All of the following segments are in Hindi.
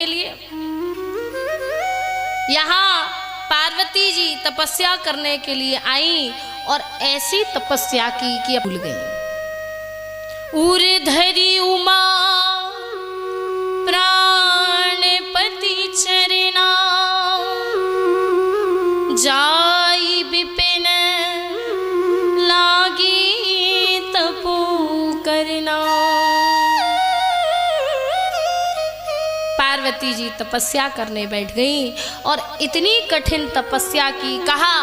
के लिए यहाँ पार्वती जी तपस्या करने के लिए आई और ऐसी तपस्या की कि भूल गई। उर्धरी उमा प्राणपति चरना जाई विपिन लागी तपो करना। पार्वती जी तपस्या करने बैठ गई और इतनी कठिन तपस्या की, कहा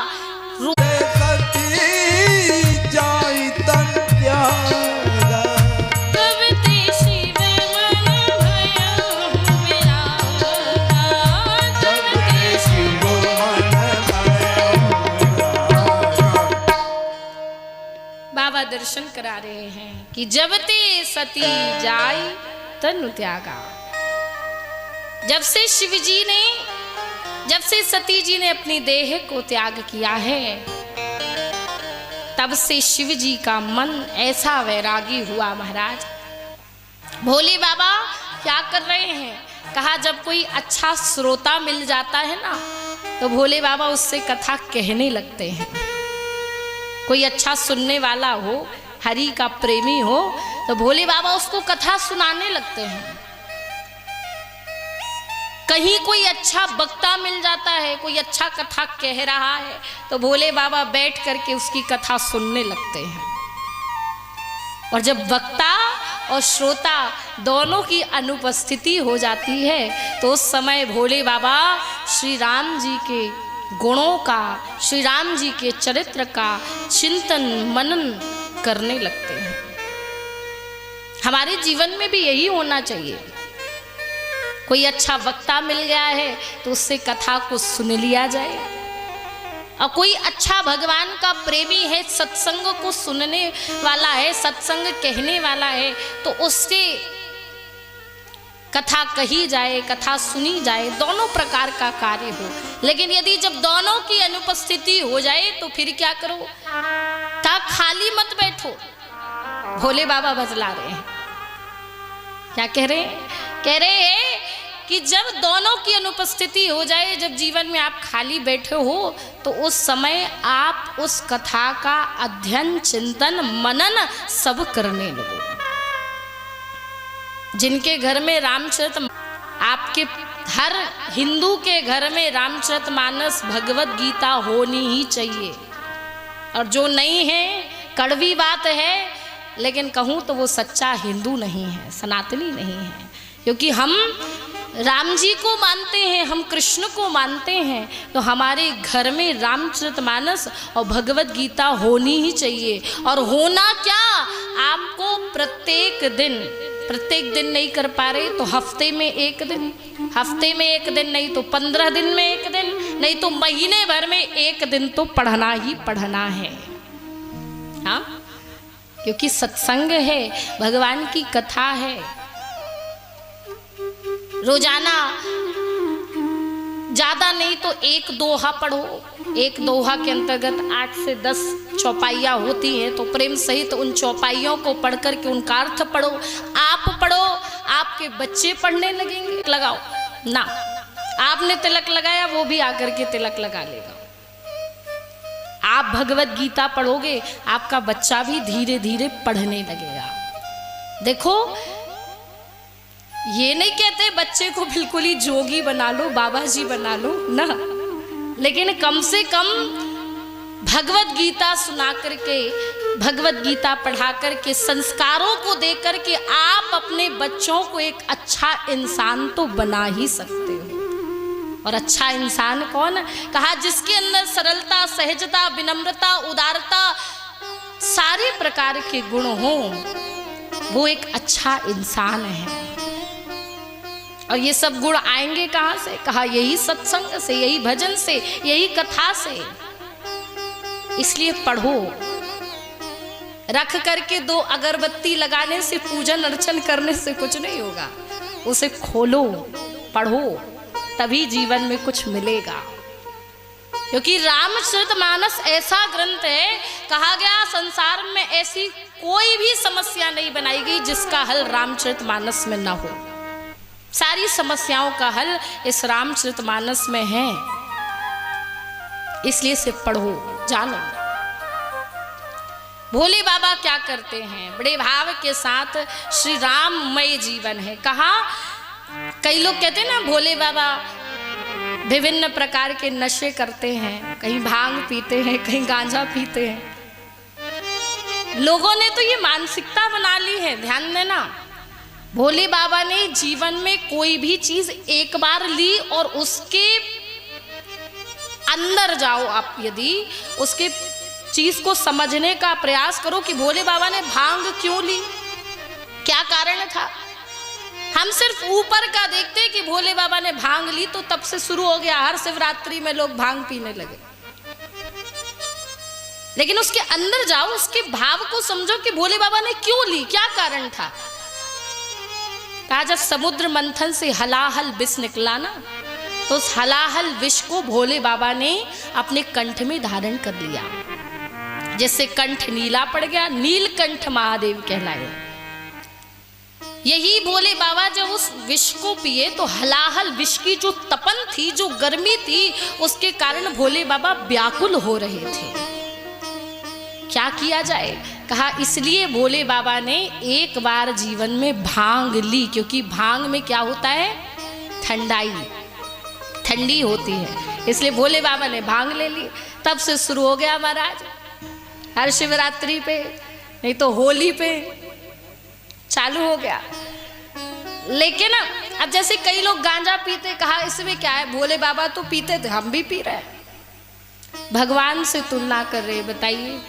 बाबा दर्शन करा रहे हैं कि जब ते सती जाई तनु त्यागा। जब से शिवजी ने, जब से सती जी ने अपनी देह को त्याग किया है, तब से शिव जी का मन ऐसा वैरागी हुआ। महाराज भोले बाबा क्या कर रहे हैं? कहा जब कोई अच्छा श्रोता मिल जाता है ना, तो भोले बाबा उससे कथा कहने लगते हैं। कोई अच्छा सुनने वाला हो, हरि का प्रेमी हो, तो भोले बाबा उसको कथा सुनाने लगते हैं। कहीं कोई अच्छा वक्ता मिल जाता है, कोई अच्छा कथा कह रहा है, तो भोले बाबा बैठ करके उसकी कथा सुनने लगते हैं। और जब वक्ता और श्रोता दोनों की अनुपस्थिति हो जाती है, तो उस समय भोले बाबा श्री राम जी के गुणों का, श्री राम जी के चरित्र का चिंतन मनन करने लगते हैं। हमारे जीवन में भी यही होना चाहिए। कोई अच्छा वक्ता मिल गया है तो उससे कथा को सुन लिया जाए, और कोई अच्छा भगवान का प्रेमी है, सत्संग को सुनने वाला है, सत्संग कहने वाला है, तो उससे कथा कही जाए, कथा सुनी जाए, दोनों प्रकार का कार्य हो। लेकिन यदि जब दोनों की अनुपस्थिति हो जाए तो फिर क्या करो? ता खाली मत बैठो। भोले बाबा बतला रहे हैं, क्या कह रहे हैं? कह रहे हैं कि जब दोनों की अनुपस्थिति हो जाए, जब जीवन में आप खाली बैठे हो, तो उस समय आप उस कथा का अध्ययन, चिंतन, मनन सब करने लगो। जिनके घर में रामचरित, आपके हर हिंदू के घर में रामचरितमानस, भगवत गीता होनी ही चाहिए। और जो नहीं है, कड़वी बात है, लेकिन कहूँ तो वो सच्चा हिंदू नहीं है, सनातनी नहीं है। क्योंकि हम राम जी को मानते हैं, हम कृष्ण को मानते हैं, तो हमारे घर में रामचरितमानस और भगवत गीता होनी ही चाहिए। और होना क्या, आपको प्रत्येक दिन नहीं कर पा रहे तो हफ्ते में एक दिन, हफ्ते में एक दिन नहीं तो 15 दिन में एक दिन, नहीं तो महीने भर में एक दिन तो पढ़ना ही पढ़ना है। हाँ, क्योंकि सत्संग है, भगवान की कथा है। रोजाना ज्यादा नहीं तो एक दोहा पढ़ो। एक दोहा के अंतर्गत 8 से 10 चौपाइयाँ होती हैं, तो प्रेम सहित उन चौपाइयों को पढ़ करके उनका अर्थ पढ़ो। आप पढ़ो, आपके बच्चे पढ़ने लगेंगे। लगाओ ना, आपने तिलक लगाया, वो भी आकर के तिलक लगा लेगा। आप भगवत गीता पढ़ोगे, आपका बच्चा भी धीरे धीरे पढ़ने लगेगा। देखो, ये नहीं कहते बच्चे को बिल्कुल ही जोगी बना लो, बाबा जी बना लो ना, लेकिन कम से कम भगवत गीता सुना करके, भगवत गीता पढ़ा करके, संस्कारों को दे करके आप अपने बच्चों को एक अच्छा इंसान तो बना ही सकते हो। और अच्छा इंसान कौन? कहा जिसके अंदर सरलता, सहजता, विनम्रता, उदारता, सारे प्रकार के गुण हो, वो एक अच्छा इंसान है। और ये सब गुण आएंगे कहाँ से? कहा यही सत्संग से, यही भजन से, यही कथा से। इसलिए पढ़ो। रख करके 2 अगरबत्ती लगाने से, पूजन अर्चन करने से कुछ नहीं होगा। उसे खोलो, पढ़ो, तभी जीवन में कुछ मिलेगा। क्योंकि रामचरितमानस ऐसा ग्रंथ है, कहा गया संसार में ऐसी कोई भी समस्या नहीं बनाई गई जिसका हल रामचरितमानस में ना हो। सारी समस्याओं का हल इस रामचरितमानस में है, इसलिए इसे पढ़ो, जानो। भोले बाबा क्या करते हैं, बड़े भाव के साथ श्री राममय जीवन है। कहा, कई लोग कहते हैं ना भोले बाबा विभिन्न प्रकार के नशे करते हैं, कहीं भांग पीते हैं, कहीं गांजा पीते हैं। लोगों ने तो ये मानसिकता बना ली है। ध्यान देना, भोले बाबा ने जीवन में कोई भी चीज एक बार ली और उसके अंदर जाओ आप, यदि उसके चीज को समझने का प्रयास करो कि भोले बाबा ने भांग क्यों ली, क्या कारण था। हम सिर्फ ऊपर का देखते हैं कि भोले बाबा ने भांग ली तो तब से शुरू हो गया, हर शिवरात्रि में लोग भांग पीने लगे। लेकिन उसके अंदर जाओ, उसके भाव को समझो कि भोले बाबा ने क्यों ली, क्या कारण था। कहा, जब समुद्र मंथन से हलाहल विष निकला ना, तो उस हलाहल विष को भोले बाबा ने अपने कंठ में धारण कर लिया, जिससे कंठ नीला पड़ गया, नीलकंठ महादेव कहलाए। यही भोले बाबा जब उस विष को पिए तो हलाहल विष की जो तपन थी, जो गर्मी थी, उसके कारण भोले बाबा व्याकुल हो रहे थे। क्या किया जाए। कहा, इसलिए भोले बाबा ने एक बार जीवन में भांग ली, क्योंकि भांग में क्या होता है, ठंडाई, ठंडी होती है, इसलिए भोले बाबा ने भांग ले ली। तब से शुरू हो गया महाराज, हर शिवरात्रि पे नहीं तो होली पे चालू हो गया। लेकिन अब जैसे कई लोग गांजा पीते, कहा इसमें क्या है, भोले बाबा तो पीते थे, हम भी पी रहे हैं, भगवान से तुलना कर रहे। बताइए,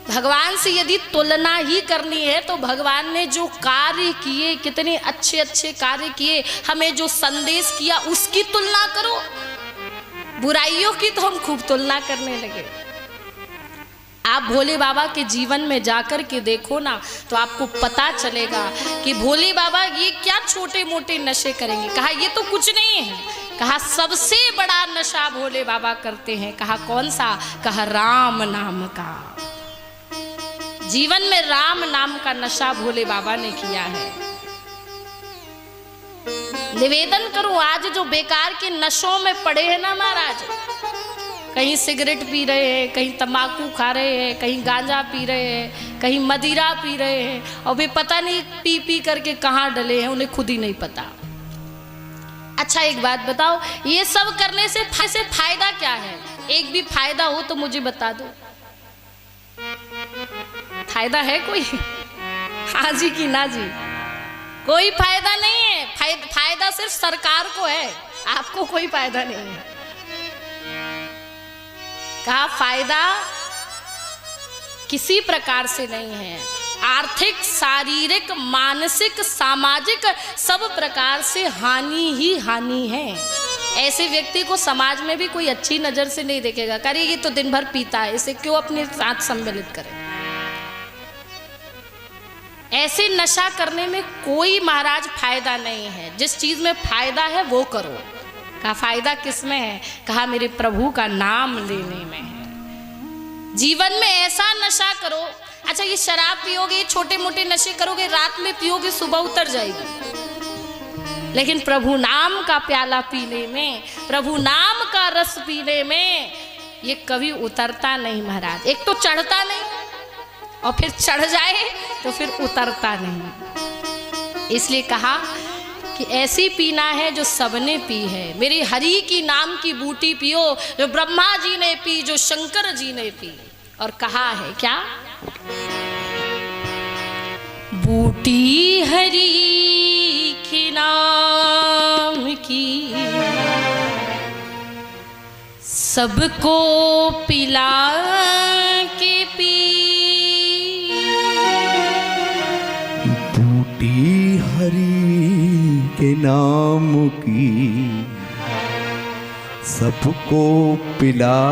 भगवान से यदि तुलना ही करनी है तो भगवान ने जो कार्य किए, कितने अच्छे अच्छे कार्य किए, हमें जो संदेश किया, उसकी तुलना करो। बुराइयों की तो हम खूब तुलना करने लगे। आप भोले बाबा के जीवन में जाकर के देखो ना, तो आपको पता चलेगा कि भोले बाबा ये क्या छोटे मोटे नशे करेंगे। कहा, ये तो कुछ नहीं है। कहा, सबसे बड़ा नशा भोले बाबा करते हैं। कहा, कौन सा। कहा, राम नाम का। जीवन में राम नाम का नशा भोले बाबा ने किया है। निवेदन करूं, आज जो बेकार के नशों में पड़े हैं ना महाराज, कहीं सिगरेट पी रहे हैं, कहीं तंबाकू खा रहे हैं, कहीं गांजा पी रहे हैं, कहीं मदिरा पी रहे हैं, और वे पता नहीं पी पी करके कहाँ डले हैं, उन्हें खुद ही नहीं पता। अच्छा, एक बात बताओ, ये सब करने से फायदा क्या है। एक भी फायदा हो तो मुझे बता दो। फायदा है कोई? हाँ जी कि ना जी? कोई फायदा नहीं है। फायदा सिर्फ सरकार को है, आपको कोई फायदा नहीं है। कहा, फायदा किसी प्रकार से नहीं है। आर्थिक, शारीरिक, मानसिक, सामाजिक सब प्रकार से हानि ही हानि है। ऐसे व्यक्ति को समाज में भी कोई अच्छी नजर से नहीं देखेगा। करे ये तो दिन भर पीता है, इसे क्यों अपने साथ सम्मिलित करें। ऐसे नशा करने में कोई महाराज फायदा नहीं है। जिस चीज में फायदा है वो करो। कहा, फायदा किस में है। कहा, मेरे प्रभु का नाम लेने में है। जीवन में ऐसा नशा करो। अच्छा, ये शराब पियोगे, छोटे मोटे नशे करोगे, रात में पियोगे, सुबह उतर जाएगी। लेकिन प्रभु नाम का प्याला पीने में, प्रभु नाम का रस पीने में ये कभी उतरता नहीं महाराज। एक तो चढ़ता नहीं, और फिर चढ़ जाए तो फिर उतरता नहीं। इसलिए कहा कि ऐसी पीना है जो सबने पी है। मेरे हरि की नाम की बूटी पियो, जो ब्रह्मा जी ने पी, जो शंकर जी ने पी। और कहा है क्या, बूटी हरि के नाम की सबको पिला के पी। बूटी हरि के नाम की सबको पिला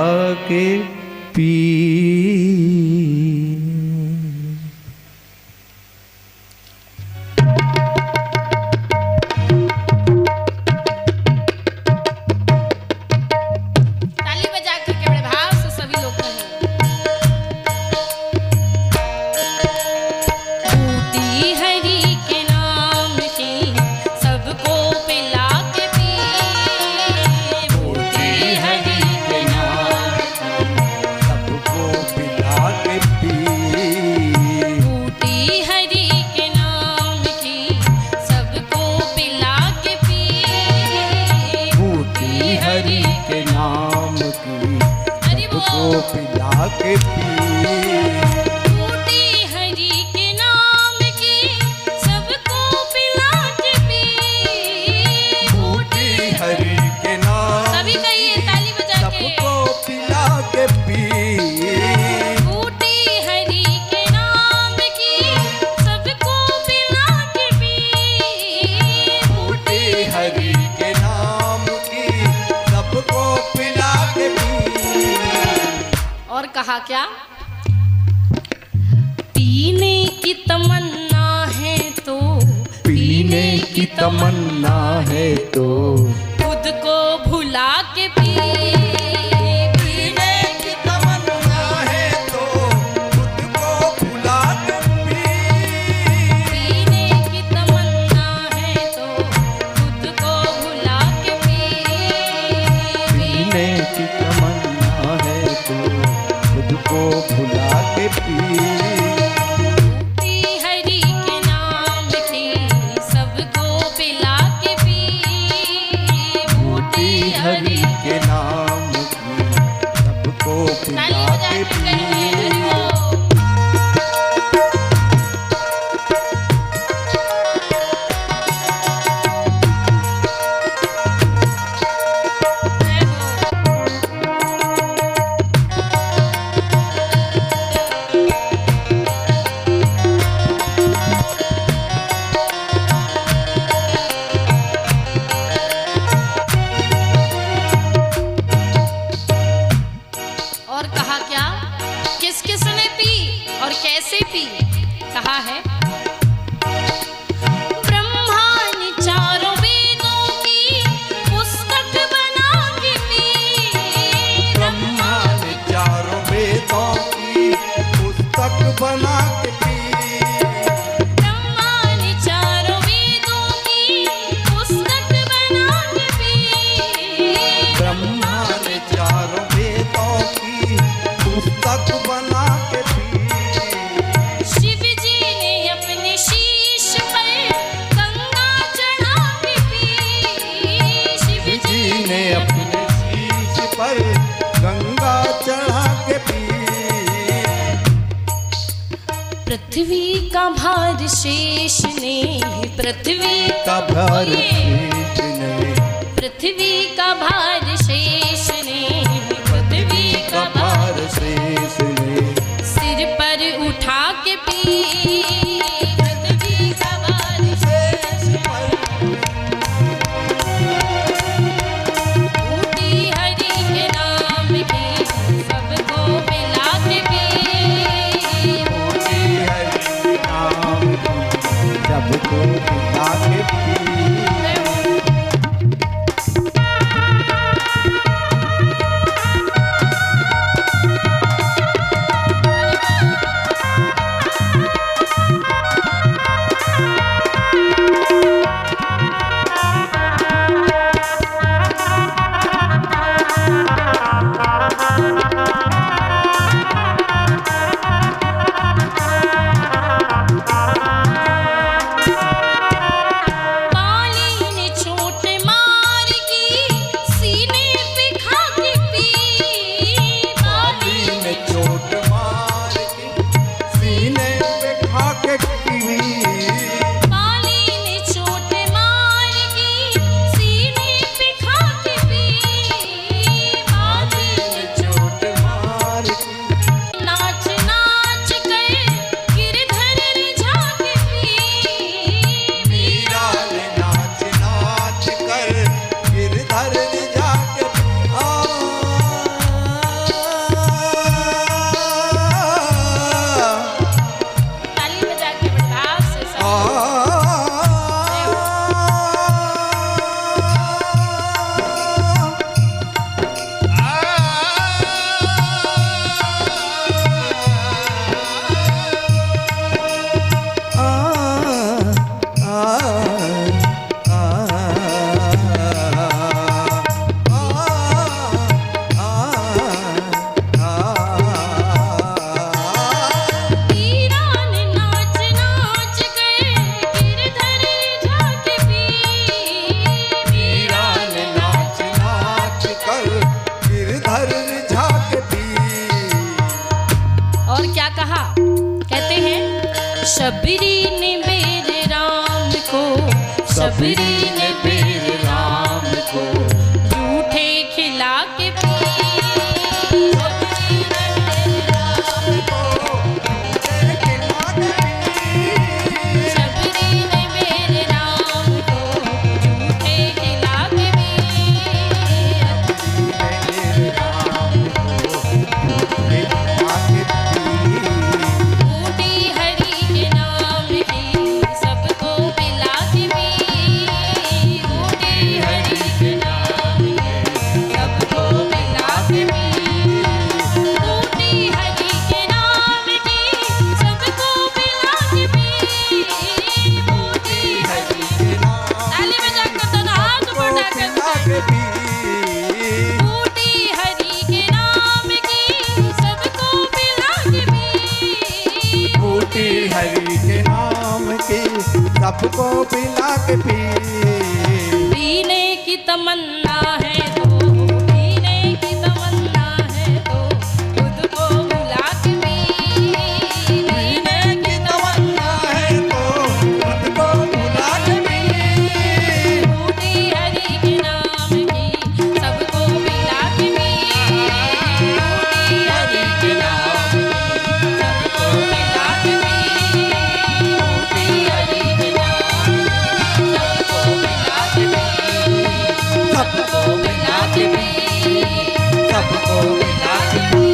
के पी। के पी। बूटी हरि के नाम की सबको पिला के पी। बूटी हरि के नाम सभी कहिए ताली बजा के। सबको पिला के पी। बूटी हरि के नाम की सबको पिला के पी। बूटी हरि के नाम की सबको पिला के पी। और कहा क्या? पीने की तमन्ना है तो पीने की तमन्ना है तो खुद को भुला के पी। पीने की तमन्ना है तो खुद को भुला के पी। पीने की तमन्ना है तो खुद को भुला के पी। पीने की तमन्ना है तो खुद को भुला के पी। बूटी हरि के नाम की सबको पिला के पी। बूटी हरि के नाम की सबको ताली पिला बजा के के पी। कहिए हरि बोल। जय हो। और कहा क्या? किस किस ने पी और कैसे पी? कहा है ब्रह्मा ने चारों वेदों की पुस्तक बना के पी। ब्रह्मा ने चारों वेदों की पुस्तक बना के पी। ब्रह्मा ने चारों वेदों की पुस्तक बना के पी। ब्रह्मा ने चारों वेदों की पुस्तक बना के पी। शिव जी ने अपने शीश पर गंगा चढ़ा के पी। शिव जी ने अपने शीश पर गंगा चढ़ा के पी। पृथ्वी का भार शेष ने पृथ्वी का भार शेष ने पृथ्वी का भार शेष ने पृथ्वी का भार भार शेष ने सिर पर उठा के पी। पृथ्वी का भार शेष बूटी हरि के नाम की सबको पिला के पी। बूटी हरि के नाम की सबको पिला के पी। शबरी ने मेरे राम को, शबरी ने मेरे राम को झूठे खिला के पी। शबरी ने मेरे राम को झूठे खिला के पी। बूटी हरि के नाम की सबको पिला के पी। बूटी हरि के नाम की सबको पिला के पी। बूटी हरि के नाम की सबको पिला के पी। बूटी हरि के नाम, ताली बजाकर तो हाथ बढ़ाकर बूटी हरि के नाम की सबको पिला के पी। बूटी हरि के नाम की सबको पिला के पी। पीने की तमन्ना है तो, पीने की तमन्ना है तो खुद को भुला के पी। पीने की तमन्ना है तो खुद को भुला के पी। बूटी हरि के नाम की सबको पिला के पी। बूटी हरि के नाम की सबको पिला के पी। बूटी हरि के नाम सबको पिला के पी। सबको पिला के पी। सबको पिला के पी।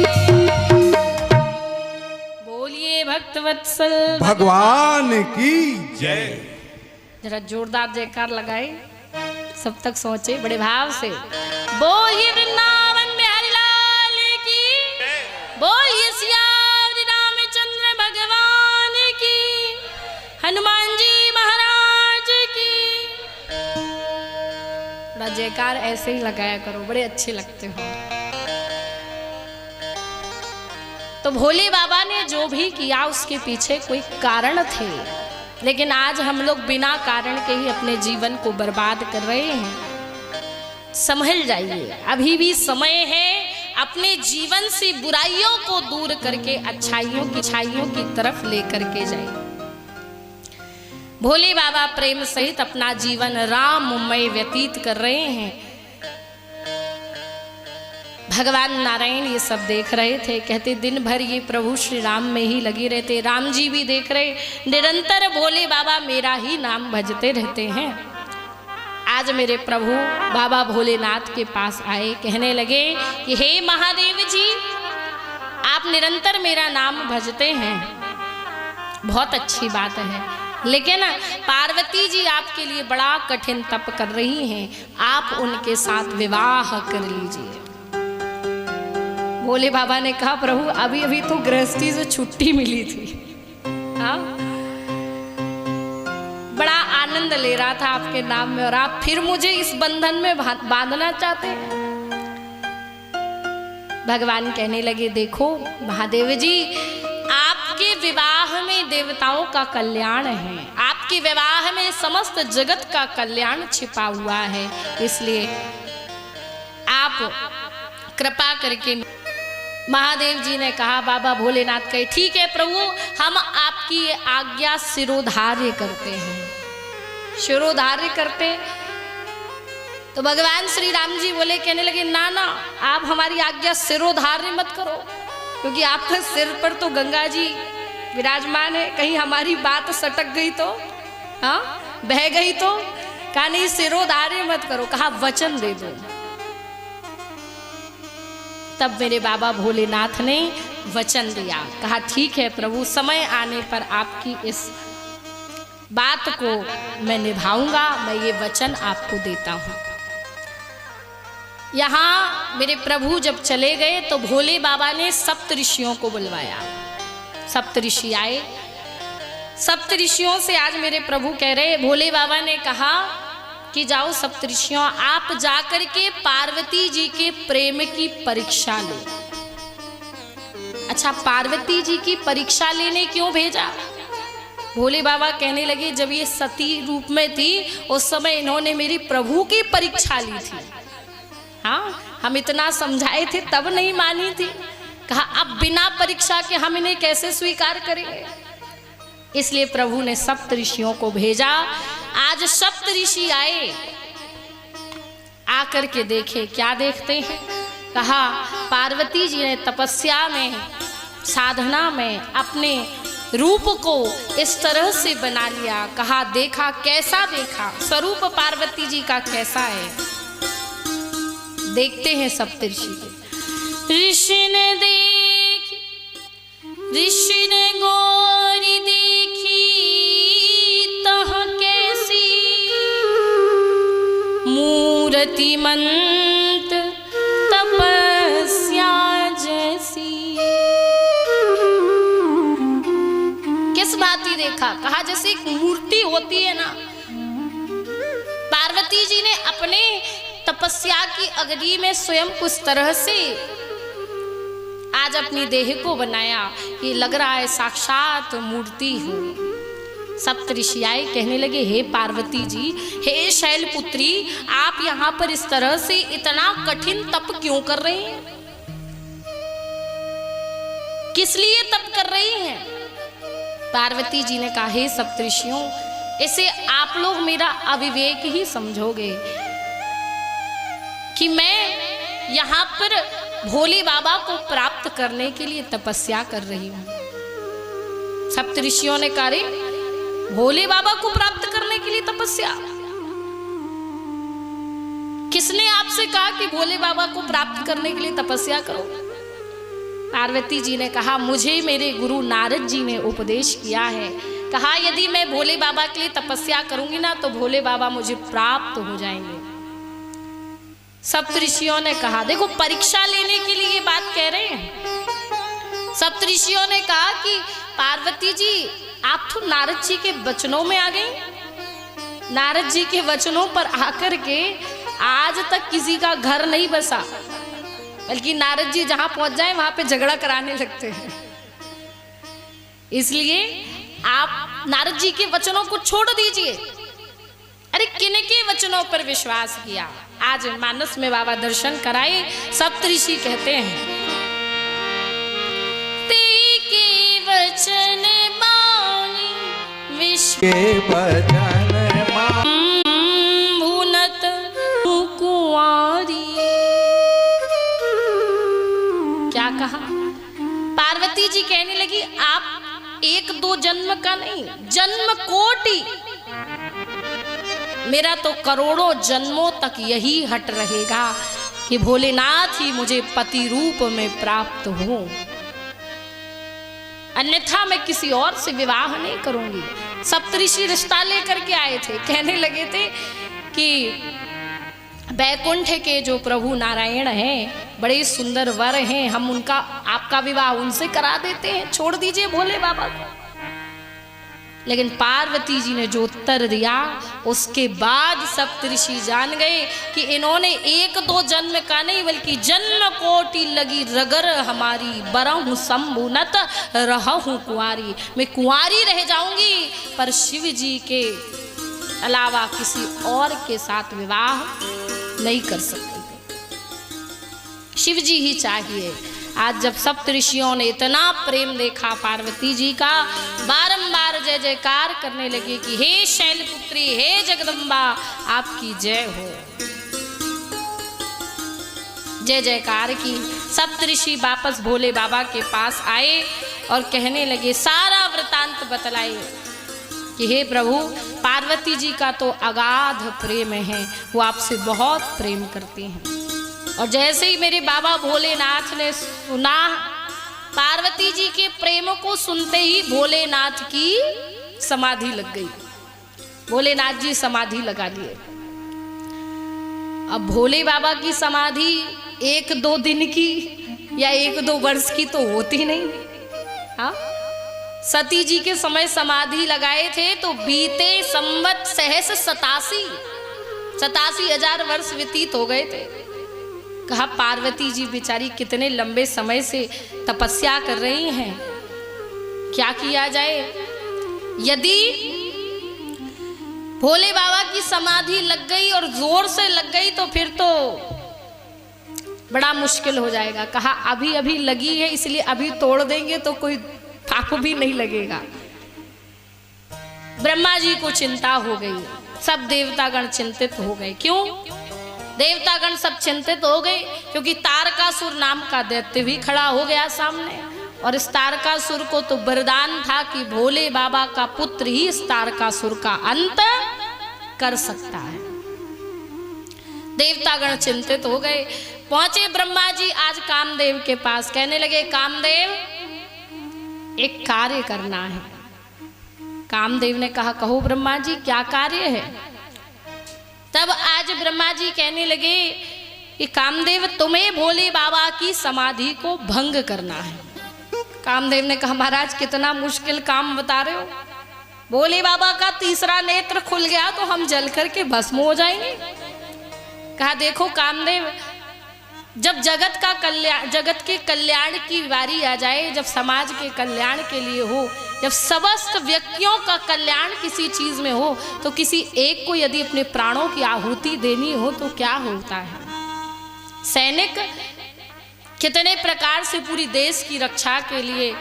बोलिए भक्तवत्सल भगवान की जय। जरा जोरदार जयकार लगाए, सब तक सोचे बड़े भाव से। बोलिए वृंदावन बिहारी लाल की, बोलिए श्री रामचंद्र भगवान की, हनुमान जी महाराज की। बड़ा जयकार ऐसे ही लगाया करो, बड़े अच्छे लगते हो। तो भोले बाबा ने जो भी किया उसके पीछे कोई कारण थे, लेकिन आज हम लोग बिना कारण के ही अपने जीवन को बर्बाद कर रहे हैं। संभल जाइए, अभी भी समय है। अपने जीवन से बुराइयों को दूर करके अच्छाइयों की तरफ लेकर के जाइए। भोले बाबा प्रेम सहित अपना जीवन राममय व्यतीत कर रहे हैं। भगवान नारायण ये सब देख रहे थे, कहते दिन भर ये प्रभु श्री राम में ही लगे रहते। राम जी भी देख रहे, निरंतर भोले बाबा मेरा ही नाम भजते रहते हैं। आज मेरे प्रभु बाबा भोलेनाथ के पास आए, कहने लगे कि हे महादेव जी, आप निरंतर मेरा नाम भजते हैं, बहुत अच्छी बात है, लेकिन पार्वती जी आपके लिए बड़ा कठिन तप कर रही हैं, आप उनके साथ विवाह कर लीजिए। भोले बाबा ने कहा प्रभु अभी अभी तो गृहस्थी से छुट्टी मिली थी, हाँ बड़ा आनंद ले रहा था आपके नाम में, और आप फिर मुझे इस बंधन में बांधना चाहते हैं। भगवान कहने लगे देखो महादेव जी, आपके विवाह में देवताओं का कल्याण है, आपके विवाह में समस्त जगत का कल्याण छिपा हुआ है, इसलिए आप कृपा करके। महादेव जी ने कहा, बाबा भोलेनाथ कहे ठीक है प्रभु, हम आपकी आज्ञा शिरोधार्य करते हैं। शिरोधार्य करते तो भगवान श्री राम जी बोले, कहने लगे ना ना, आप हमारी आज्ञा शिरोधार्य मत करो, क्योंकि आपके सिर पर तो गंगा जी विराजमान है, कहीं हमारी बात सटक गई तो, हाँ बह गई तो। कहा नहीं शिरोधार्य मत करो, कहा वचन दे दो। तब मेरे बाबा भोलेनाथ ने वचन दिया, कहा ठीक है प्रभु, समय आने पर आपकी इस बात को मैं निभाऊंगा, मैं ये वचन आपको देता हूं। यहाँ मेरे प्रभु जब चले गए तो भोले बाबा ने सप्त ऋषियों को बुलवाया। सप्त ऋषि आए, सप्त ऋषियों से आज मेरे प्रभु कह रहे, भोले बाबा ने कहा कि जाओ सप्तऋषियों, आप जाकर के पार्वती जी के प्रेम की परीक्षा लो। अच्छा, पार्वती जी की परीक्षा लेने क्यों भेजा? भोले बाबा कहने लगे जब ये सती रूप में थी उस समय इन्होंने मेरी प्रभु की परीक्षा ली थी। हाँ, हम इतना समझाए थे तब नहीं मानी थी। कहा अब बिना परीक्षा के हम इन्हें कैसे स्वीकार करेंगे। इसलिए प्रभु ने सप्त ऋषियों को भेजा। आज सप्त ऋषि आए, आकर के देखे, क्या देखते हैं? कहा पार्वती जी ने तपस्या में, साधना में अपने रूप को इस तरह से बना लिया। कहा देखा, कैसा देखा, स्वरूप पार्वती जी का कैसा है। देखते हैं सप्त ऋषि। ऋषि ने देखी, ऋषि ने गोरी देखी, तह कैसी मूर्तिमंत तपस्या जैसी। किस बात ही देखा? कहा जैसे एक मूर्ति होती है ना, पार्वती जी ने अपने तपस्या की अग्नि में स्वयं उस तरह से आज अपनी देह को बनाया कि लग रहा है साक्षात मूर्ति हो। सप्त ऋषि आए, कहने लगे हे पार्वती जी, हे शैलपुत्री, आप यहाँ पर इस तरह से इतना कठिन तप क्यों कर रही हैं? किस लिए तप कर रही हैं? पार्वती जी ने कहा हे सप्त ऋषियों, इसे आप लोग मेरा अविवेक ही समझोगे कि मैं यहाँ पर भोले बाबा को प्राप्त करने के लिए तपस्या कर रही हूँ। सप्त ऋषियों ने कहा रे, भोले बाबा को प्राप्त करने के लिए तपस्या? किसने आपसे कहा कि भोले बाबा को प्राप्त करने के लिए तपस्या करो? पार्वती जी ने कहा मुझे मेरे गुरु नारद जी ने उपदेश किया है। कहा यदि मैं भोले बाबा के लिए तपस्या करूंगी ना तो भोले बाबा मुझे प्राप्त हो जाएंगे। सप्त ऋषियों ने कहा, देखो परीक्षा लेने के लिए ये बात कह रहे हैं। सप्त ऋषियों ने कहा कि पार्वती जी आप तो नारद जी के वचनों में आ गई। नारद जी के वचनों पर आकर के आज तक किसी का घर नहीं बसा, बल्कि नारद जी जहां पहुंच जाए वहां पे झगड़ा कराने लगते हैं। इसलिए आप नारद जी के वचनों को छोड़ दीजिए। अरे किन के वचनों पर विश्वास किया? आज मानस में बाबा दर्शन कराए। सप्त ऋषि कहते हैं ते के वचन मानी विश्व के वचन भूनत कुंवारी। क्या कहा? पार्वती जी कहने लगी आप एक दो जन्म का नहीं, जन्म कोटि, मेरा तो करोड़ों जन्मों तक यही हट रहेगा कि भोलेनाथ ही मुझे पति रूप में प्राप्त हो, अन्यथा मैं किसी और से विवाह नहीं करूंगी। सप्तऋषि रिश्ता लेकर के आए थे, कहने लगे थे कि बैकुंठ के जो प्रभु नारायण हैं बड़े सुंदर वर हैं, हम उनका आपका विवाह उनसे करा देते हैं, छोड़ दीजिए भोले बाबा को। लेकिन पार्वती जी ने जो उत्तर दिया उसके बाद सप्तऋषि जान गए कि इन्होंने एक दो जन्म का नहीं बल्कि जन्म कोटि लगी रगर हमारी, बरहूं संबुनत रहूं कुंवारी। मैं कुंवारी रह जाऊंगी पर शिव जी के अलावा किसी और के साथ विवाह नहीं कर सकती, शिव जी ही चाहिए। आज जब सप्त ऋषियों ने इतना प्रेम देखा पार्वती जी का, बारंबार जय जयकार करने लगे कि हे शैलपुत्री, हे जगदम्बा, आपकी जय हो। जय जयकार की। सप्त ऋषि वापस भोले बाबा के पास आए और कहने लगे, सारा वृतांत बतलाए कि हे प्रभु, पार्वती जी का तो अगाध प्रेम है, वो आपसे बहुत प्रेम करती हैं। और जैसे ही मेरे बाबा भोलेनाथ ने सुना, पार्वती जी के प्रेम को सुनते ही भोलेनाथ की समाधि लग गई। भोलेनाथ जी समाधि लगा लिए। अब भोले बाबा की समाधि एक दो दिन की या एक दो वर्ष की तो होती नहीं। हाँ, सती जी के समय समाधि लगाए थे तो बीते संवत सहस 87,000 वर्ष व्यतीत हो गए थे। कहा पार्वती जी बेचारी कितने लंबे समय से तपस्या कर रही हैं, क्या किया जाए? यदि भोले बाबा की समाधि लग गई और जोर से लग गई तो फिर तो बड़ा मुश्किल हो जाएगा। कहा अभी अभी लगी है इसलिए अभी तोड़ देंगे तो कोई पाप भी नहीं लगेगा। ब्रह्मा जी को चिंता हो गई, सब देवतागण चिंतित हो गए। क्यों? देवतागण सब चिंतित हो गए क्योंकि तारकासुर नाम का दैत्य भी खड़ा हो गया सामने। और इस तारकासुर को तो वरदान था कि भोले बाबा का पुत्र ही इस तारकासुर का अंत कर सकता है। देवतागण चिंतित हो गए। पहुंचे ब्रह्मा जी आज कामदेव के पास, कहने लगे कामदेव एक कार्य करना है। कामदेव ने कहा कहो ब्रह्मा जी क्या कार्य है? तब आज ब्रह्मा जी कहने लगे कि कामदेव तुम्हें भोले बाबा की समाधि को भंग करना है। कामदेव ने कहा महाराज कितना मुश्किल काम बता रहे हो, भोले बाबा का तीसरा नेत्र खुल गया तो हम जल करके भस्म हो जाएंगे। कहा देखो कामदेव, जब जगत का कल्याण, जगत के कल्याण की बारी आ जाए, जब समाज के कल्याण के लिए हो, जब समस्त व्यक्तियों का कल्याण किसी चीज में हो, तो किसी एक को यदि अपने प्राणों की आहुति देनी हो तो क्या होता है? सैनिक कितने प्रकार से पूरी देश की रक्षा के लिए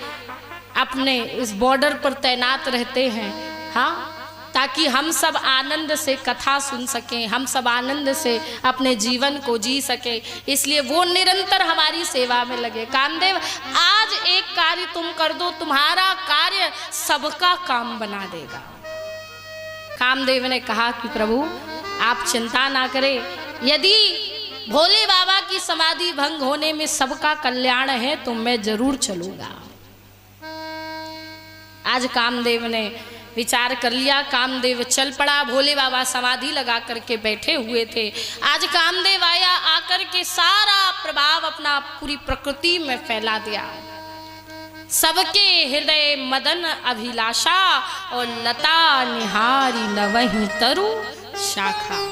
अपने इस बॉर्डर पर तैनात रहते हैं, हाँ, ताकि हम सब आनंद से कथा सुन सकें, हम सब आनंद से अपने जीवन को जी सकें, इसलिए वो निरंतर हमारी सेवा में लगे। कामदेव आज एक कार्य तुम कर दो, तुम्हारा कार्य सबका काम बना देगा। कामदेव ने कहा कि प्रभु आप चिंता ना करें, यदि भोले बाबा की समाधि भंग होने में सबका कल्याण है तो मैं जरूर चलूंगा। आज कामदेव ने विचार कर लिया, कामदेव चल पड़ा। भोले बाबा समाधि लगा करके बैठे हुए थे। आज कामदेव आया, आकर के सारा प्रभाव अपना पूरी प्रकृति में फैला दिया। सबके हृदय मदन अभिलाषा और लता निहारी नवहि तरु शाखा।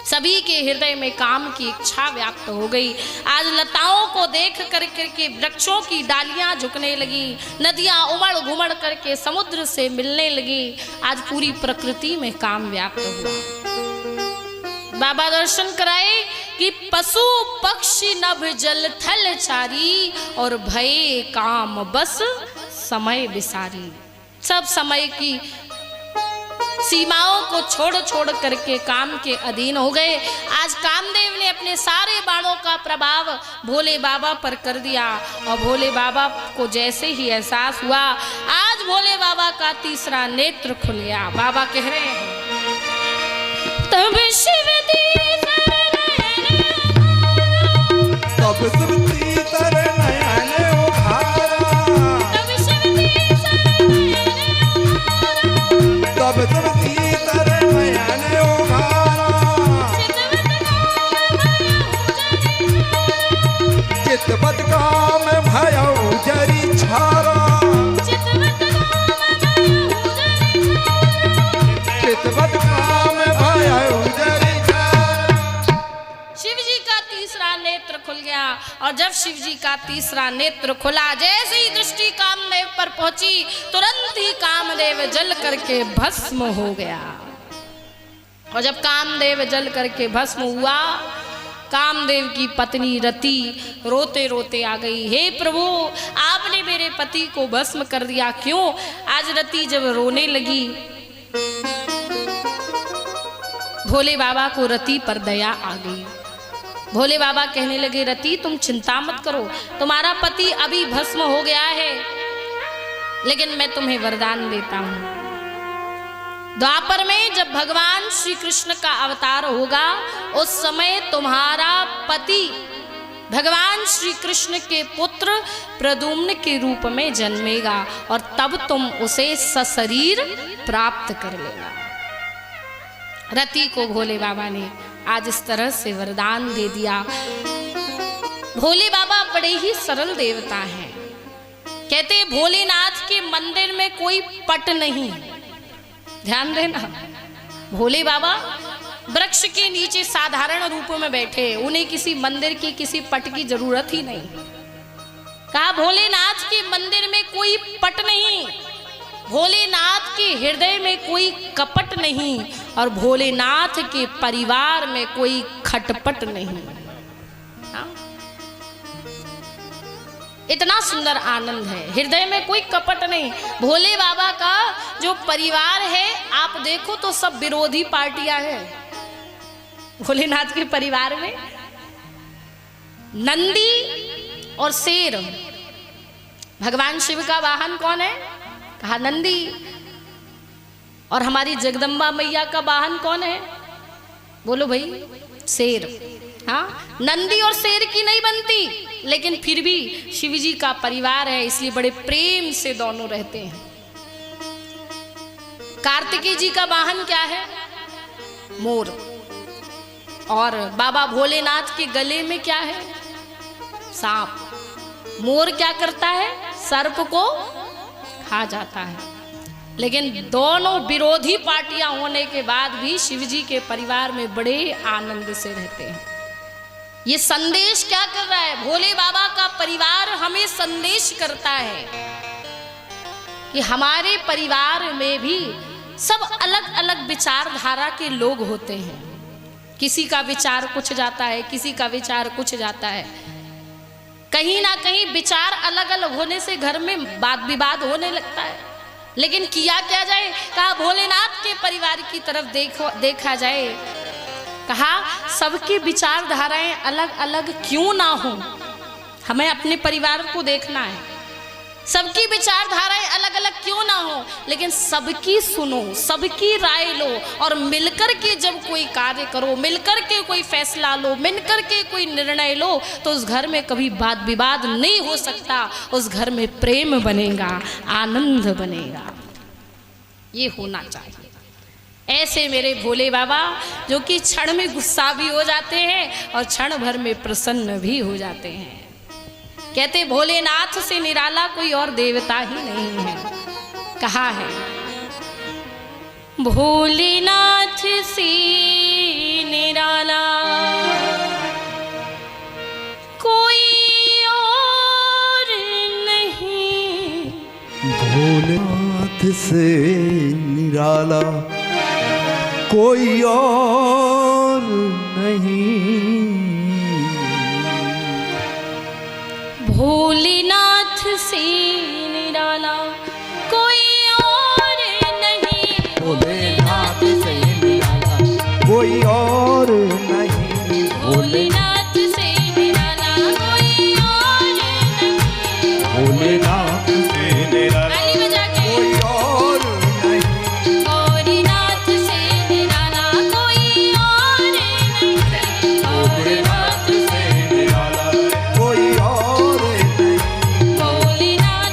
सभी के हृदय में काम की इच्छा व्याप्त हो गई। आज लताओं को देख करके वृक्षों की डालियां झुकने लगी, नदियां उमड़ घुमड़ करके समुद्र से मिलने लगी। आज पूरी प्रकृति में काम व्याप्त हुआ। बाबा दर्शन कराए कि पशु पक्षी नभ जल थल चारी और भये काम बस समय विसारी। सब समय की सीमाओं को छोड़ छोड़ करके काम के अधीन हो गए। आज कामदेव ने अपने सारे बाणों का प्रभाव भोले बाबा पर कर दिया और भोले बाबा को जैसे ही एहसास हुआ, आज भोले बाबा का तीसरा नेत्र खुल गया। बाबा कह रहे हैं तब शिव चितवत काम भयउ जरी छारा, चितवत काम भयउ जरी छारा। शिव जी का तीसरा नेत्र खुल गया और जब शिव जी का तीसरा नेत्र खुला, जैसे ही दृष्टि कामदेव पर पहुंची, तुरंत ही कामदेव जल करके भस्म हो गया। और जब कामदेव जल करके भस्म हुआ, कामदेव की पत्नी रति रोते रोते आ गई। हे प्रभु आपने मेरे पति को भस्म कर दिया, क्यों? आज रति जब रोने लगी, भोले बाबा को रति पर दया आ गई। भोले बाबा कहने लगे रति तुम चिंता मत करो, तुम्हारा पति अभी भस्म हो गया है, लेकिन मैं तुम्हें वरदान देता हूं। द्वापर में जब भगवान श्री कृष्ण का अवतार होगा, उस समय तुम्हारा पति भगवान श्री कृष्ण के पुत्र प्रद्युम्न के रूप में जन्मेगा और तब तुम उसे सशरीर प्राप्त कर लेगा। रति को भोले बाबा ने आज इस तरह से वरदान दे दिया। भोले बाबा बड़े ही सरल देवता हैं। कहते भोलेनाथ के मंदिर में कोई पट नहीं, ध्यान देना। भोले बाबा वृक्ष के नीचे साधारण रूप में बैठे, उन्हें किसी मंदिर की किसी पट की जरूरत ही नहीं। कहा भोलेनाथ के मंदिर में कोई पट नहीं, भोलेनाथ के हृदय में कोई कपट नहीं और भोलेनाथ के परिवार में कोई खटपट नहीं। इतना सुंदर आनंद है, हृदय में कोई कपट नहीं। भोले बाबा का जो परिवार है आप देखो तो सब विरोधी पार्टियां हैं। भोलेनाथ के परिवार में नंदी और शेर। भगवान शिव का वाहन कौन है? कहा नंदी। और हमारी जगदम्बा मैया का वाहन कौन है? बोलो भाई, शेर। हाँ, नंदी और शेर की नहीं बनती, लेकिन फिर भी शिव जी का परिवार है, इसलिए बड़े प्रेम से दोनों रहते हैं। कार्तिकेय जी का वाहन क्या है? मोर। और बाबा भोलेनाथ के गले में क्या है? सांप। मोर क्या करता है? सर्प को खा जाता है। लेकिन दोनों विरोधी पार्टियां होने के बाद भी शिव जी के परिवार में बड़े आनंद से रहते हैं। ये संदेश क्या कर रहा है? भोले बाबा का परिवार हमें संदेश करता है कि हमारे परिवार में भी सब अलग अलग विचारधारा के लोग होते हैं। किसी का विचार कुछ जाता है, किसी का विचार कुछ जाता है। कहीं ना कहीं विचार अलग अलग होने से घर में वाद विवाद होने लगता है। लेकिन किया क्या जाए? कहा भोलेनाथ के परिवार की तरफ देखा जाए। कहा सबकी विचारधाराएं अलग अलग क्यों ना हो, हमें अपने परिवार को देखना है। सबकी विचारधाराएं अलग अलग क्यों ना हो, लेकिन सबकी सुनो, सबकी राय लो और मिलकर के जब कोई कार्य करो, मिलकर के कोई फैसला लो, मिलकर के कोई निर्णय लो, तो उस घर में कभी वाद विवाद नहीं हो सकता। उस घर में प्रेम बनेगा, आनंद बनेगा। ये होना चाहिए। ऐसे मेरे भोले बाबा जो कि क्षण में गुस्सा भी हो जाते हैं और क्षण भर में प्रसन्न भी हो जाते हैं। कहते भोलेनाथ से निराला कोई और देवता ही नहीं है। कहा है भोलेनाथ से निराला कोई और नहीं। भोलेनाथ से निराला कोई और नहीं। भोलेनाथ से निराला कोई और नहीं। भोलेनाथ से निराला कोई और नहीं। भोलेनाथ से निराला कोई और नहीं। भोलेनाथ से निराला ताली बजा के। कोई और नहीं। भोलेनाथ से निराला कोई और नहीं। भोलेनाथ से निराला कोई और नहीं। भोलेनाथ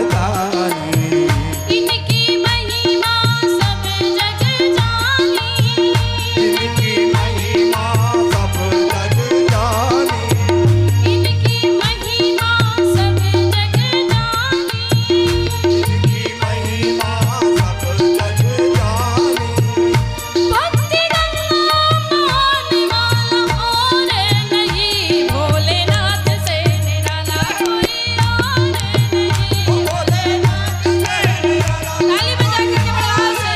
वरदानी। इनकी महिमा सब जग जानी, इनकी महिमा सब जग जानी। इनकी महिमा सब जग जानी, इनकी महिमा सब जग जानी। भक्ति गंगा पाने वाला और नहीं, भोलेनाथ से निराला कोई और नहीं। भोलेनाथ से निराला ताली बजा के बड़ा से,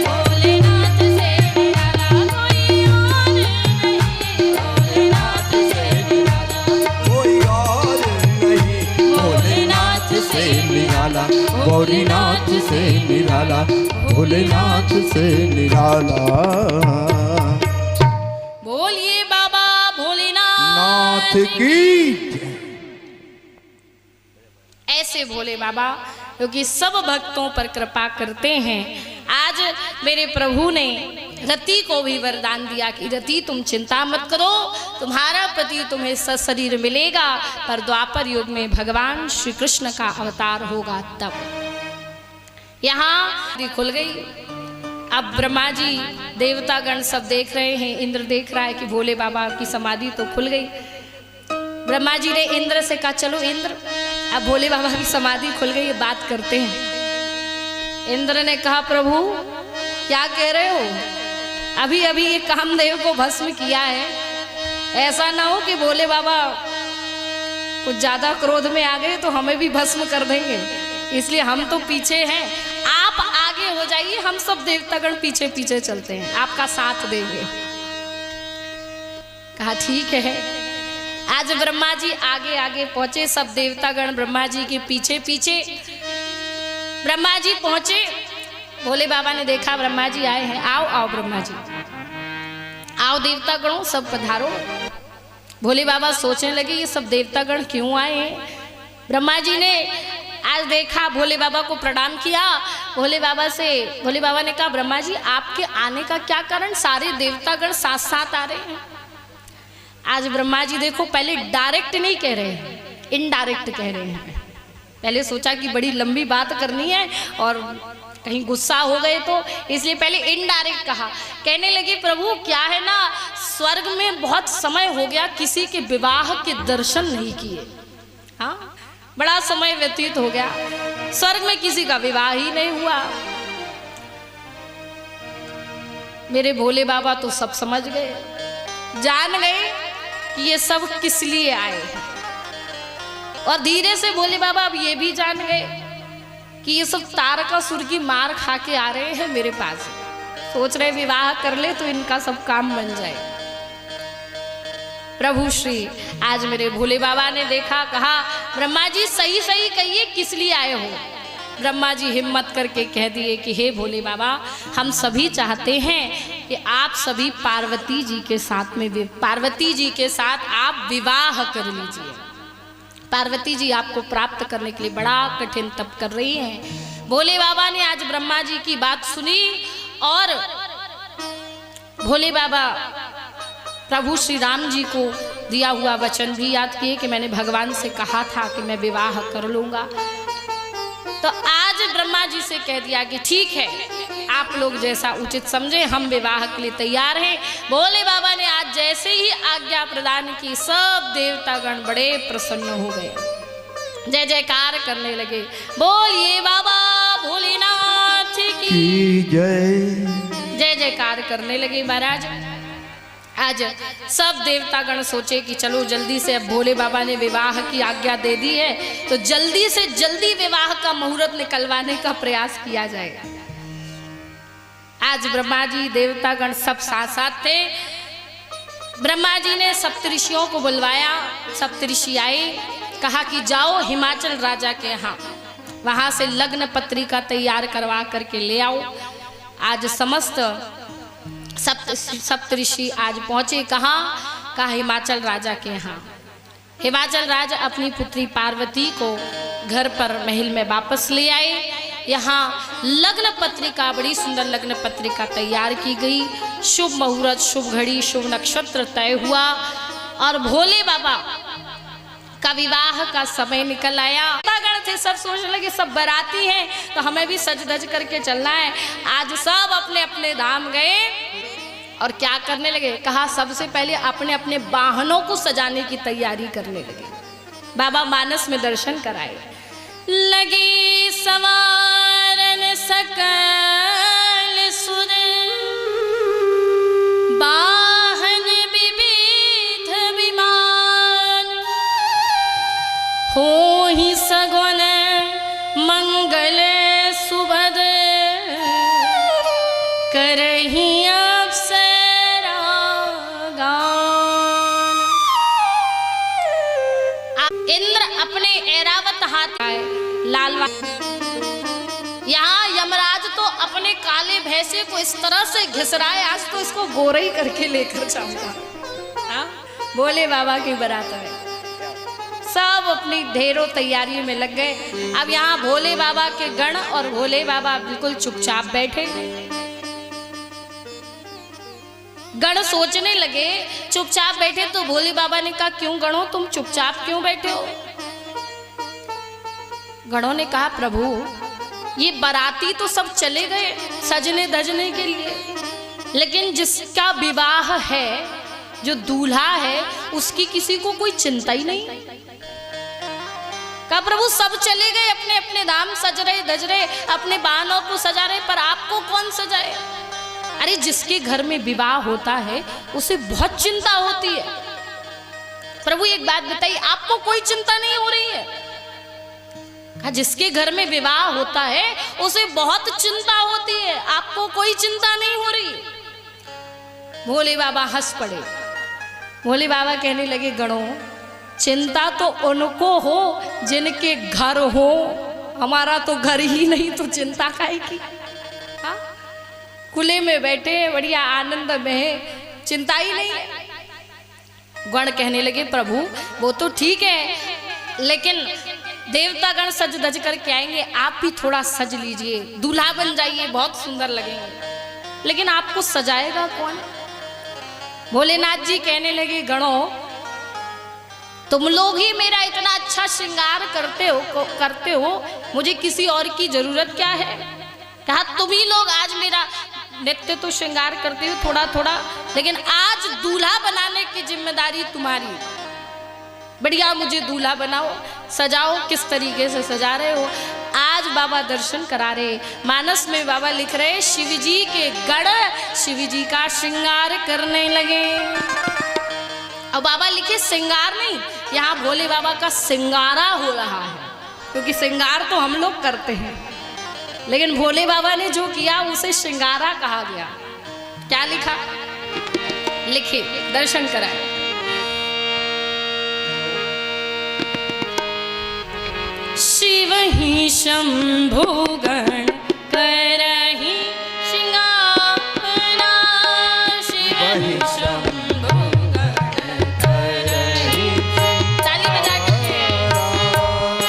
भोलेनाथ से निराला कोई और नहीं, भोलेनाथ से निराला, कोई और नहीं। भोलेनाथ से निराला, गौरीनाथ से निराला, भोलेनाथ से निराला। बोलिए बाबा भोलेनाथ नाथ की ऐसे भोले बाबा क्योंकि सब भक्तों पर कृपा करते हैं। आज मेरे प्रभु ने रति को भी वरदान दिया कि रति तुम चिंता मत करो, तुम्हारा पति तुम्हें सशरीर मिलेगा, पर द्वापर युग में भगवान श्री कृष्ण का अवतार होगा तब। यहाँ खुल गई। अब ब्रह्मा जी देवतागण सब देख रहे हैं, इंद्र देख रहा है कि भोले बाबा की समाधि तो खुल गई। ब्रह्मा जी ने इंद्र से कहा चलो इंद्र, अब भोले बाबा की समाधि खुल गई, बात करते हैं। इंद्र ने कहा प्रभु क्या कह रहे हो, अभी अभी ये कामदेव को भस्म किया है, ऐसा ना हो कि भोले बाबा कुछ ज्यादा क्रोध में आ गए तो हमें भी भस्म कर देंगे, इसलिए हम तो पीछे हैं, आप आगे हो जाइए, हम सब देवतागण पीछे पीछे चलते हैं, आपका साथ देंगे। कहा ठीक है। आज ब्रह्मा जी आगे आगे पहुंचे, सब देवतागण ब्रह्मा जी के पीछे पीछे। ब्रह्मा जी पहुंचे, भोले बाबा ने देखा ब्रह्मा जी आए हैं, आओ आओ ब्रह्मा जी, आओ देवतागणों सब पधारो। भोले बाबा सोचने लगे ये सब देवतागण क्यों आए हैं। ब्रह्मा जी ने आज देखा, भोले बाबा को प्रणाम किया। भोले बाबा ने कहा ब्रह्मा जी आपके आने का क्या कारण, सारे देवतागण साथ साथ आ रहे हैं। आज ब्रह्मा जी देखो पहले डायरेक्ट नहीं कह रहे हैं, इनडायरेक्ट कह रहे हैं। पहले सोचा कि बड़ी लंबी बात करनी है और कहीं गुस्सा हो गए तो इसलिए पहले इनडायरेक्ट कहा। कहने लगे प्रभु क्या है ना, स्वर्ग में बहुत समय हो गया किसी के विवाह के दर्शन नहीं किए। हाँ बड़ा समय व्यतीत हो गया, स्वर्ग में किसी का विवाह ही नहीं हुआ। मेरे भोले बाबा तो सब समझ गए, जान गए कि ये सब किस लिए आए हैं। और धीरे से भोले बाबा अब ये भी जान गए कि ये सब तारकासुर की मार खा के आ रहे हैं मेरे पास, सोच रहे विवाह कर ले तो इनका सब काम बन जाए। प्रभु श्री आज मेरे भोले बाबा ने देखा, कहा ब्रह्मा जी सही सही कहिए किस लिए आए हो। ब्रह्मा जी हिम्मत करके कह दिए कि हे भोले बाबा हम सभी चाहते हैं कि आप सभी पार्वती जी के साथ आप विवाह कर लीजिए। पार्वती जी आपको प्राप्त करने के लिए बड़ा कठिन तप कर रही हैं। भोले बाबा ने आज ब्रह्मा जी की बात सुनी और भोले बाबा प्रभु श्री राम जी को दिया हुआ वचन भी याद किए कि मैंने भगवान से कहा था कि मैं विवाह कर लूंगा। तो आज ब्रह्मा जी से कह दिया कि ठीक है आप लोग जैसा उचित समझे, हम विवाह के लिए तैयार हैं। भोले बाबा ने आज जैसे ही आज्ञा प्रदान की, सब देवतागण बड़े प्रसन्न हो गए, जय जयकार करने लगे। बोलिए बाबा भोलेनाथ की जय। जय जयकार करने लगे महाराज। आज सब देवतागण सोचे कि चलो जल्दी से, अब भोले बाबा ने विवाह की आज्ञा दे दी है तो जल्दी से जल्दी विवाह का मुहूर्त निकलवाने का प्रयास किया जाएगा। आज ब्रह्मा जी देवतागण सब साथ साथ थे। ब्रह्मा जी ने सप्तऋषियों को बुलवाया, सप्तऋषि आए, कहा कि जाओ हिमाचल राजा के यहाँ, वहां से लग्न पत्रिका तैयार करवा करके ले आओ। आज समस्त सप्तऋषि आज पहुंचे, कहा हिमाचल राजा के यहाँ। हिमाचल राजा अपनी पुत्री पार्वती को घर पर महल में वापस ले आए। यहाँ लग्न पत्रिका, बड़ी सुंदर लग्न पत्रिका तैयार की गई। शुभ मुहूर्त, शुभ घड़ी, शुभ नक्षत्र तय हुआ और भोले बाबा का विवाह का समय निकल आया। गण थे, सब सोचने लगे सब बाराती हैं तो हमें भी सज धज करके चलना है। आज सब अपने अपने धाम गए और क्या करने लगे, कहा सबसे पहले अपने अपने वाहनों को सजाने की तैयारी करने लगे। बाबा मानस में दर्शन कराए, लगी सवारन सकल सुर वाहन विविध विमान, हो ही सगुन मंगल सुभद करही अप्सरा गान। इंद्र अपने ऐरावत हाथ आए लालवा। यहाँ यमराज तो अपने काले भैंसे को इस तरह से घिसराए, आज तो इसको गोरई करके लेकर जाऊंगा। हाँ, भोले बाबा की बारात में सब अपनी ढेरों तैयारी में लग गए। अब यहाँ भोले बाबा के गण और भोले बाबा बिल्कुल चुपचाप बैठे। गण सोचने लगे, चुपचाप बैठे तो भोले बाबा ने कहा क्यों गणों तुम चुपचाप क्यों बैठे हो? गणों ने कहा प्रभु ये बाराती तो सब चले गए सजने धजने के लिए, लेकिन जिसका विवाह है, जो दूल्हा है, उसकी किसी को कोई चिंता ही नहीं। कहा प्रभु सब चले गए अपने अपने धाम, सज रहे धज रहे, अपने वाहनों को सजा रहे, पर आपको कौन सजाए? अरे जिसके घर में विवाह होता है उसे बहुत चिंता होती है। प्रभु एक बात बताइए, आपको कोई चिंता नहीं हो रही है? जिसके घर में विवाह होता है उसे बहुत चिंता होती है, आपको कोई चिंता नहीं हो रही। भोले बाबा हंस पड़े। भोले बाबा कहने लगे गणों चिंता तो उनको हो जिनके घर हो, हमारा तो घर ही नहीं तो चिंता काहे की। हाँ, खुले में बैठे बढ़िया आनंद में है, चिंता ही नहीं है। गण कहने लगे प्रभु वो तो ठीक है, लेकिन देवता गण सज धज करके आएंगे, आप भी थोड़ा सज लीजिए, दूल्हा बन जाइए, बहुत सुंदर लगेंगे, लेकिन आपको सजाएगा कौन? भोलेनाथ जी कहने लगे गणों तुम लोग ही मेरा इतना अच्छा श्रृंगार करते हो, मुझे किसी और की जरूरत क्या है? कहा तुम ही लोग आज मेरा नित्य तो श्रृंगार करते हो थोड़ा थोड़ा, लेकिन आज दूल्हा बनाने की जिम्मेदारी तुम्हारी। बढ़िया मुझे दूल्हा बनाओ, सजाओ, किस तरीके से सजा रहे हो? आज बाबा दर्शन करा रहे, मानस में बाबा लिख रहे शिव जी के गण शिव जी का श्रृंगार करने लगे। अब बाबा लिखे श्रृंगार नहीं, यहाँ भोले बाबा का सिंगारा हो रहा है, क्योंकि श्रृंगार तो हम लोग करते हैं, लेकिन भोले बाबा ने जो किया उसे श्रृंगारा कहा गया। क्या लिखा? लिखे दर्शन कराए। शिव ही शंभु गण करहि श्रृंगारा, शिव ही शंभु गण करहि, ताली बजा के,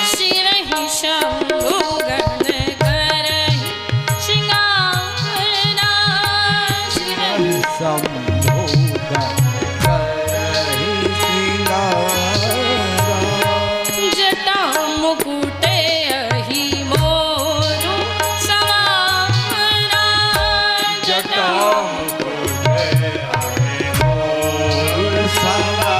शिव ही शंभु गण करहि श्रृंगारा, शिव ही शंभु गण करहि श्रृंगारा, जटा मुकुटे अहि मोरु सवारा, जटा मुकुटे अहि मोरु सवारा।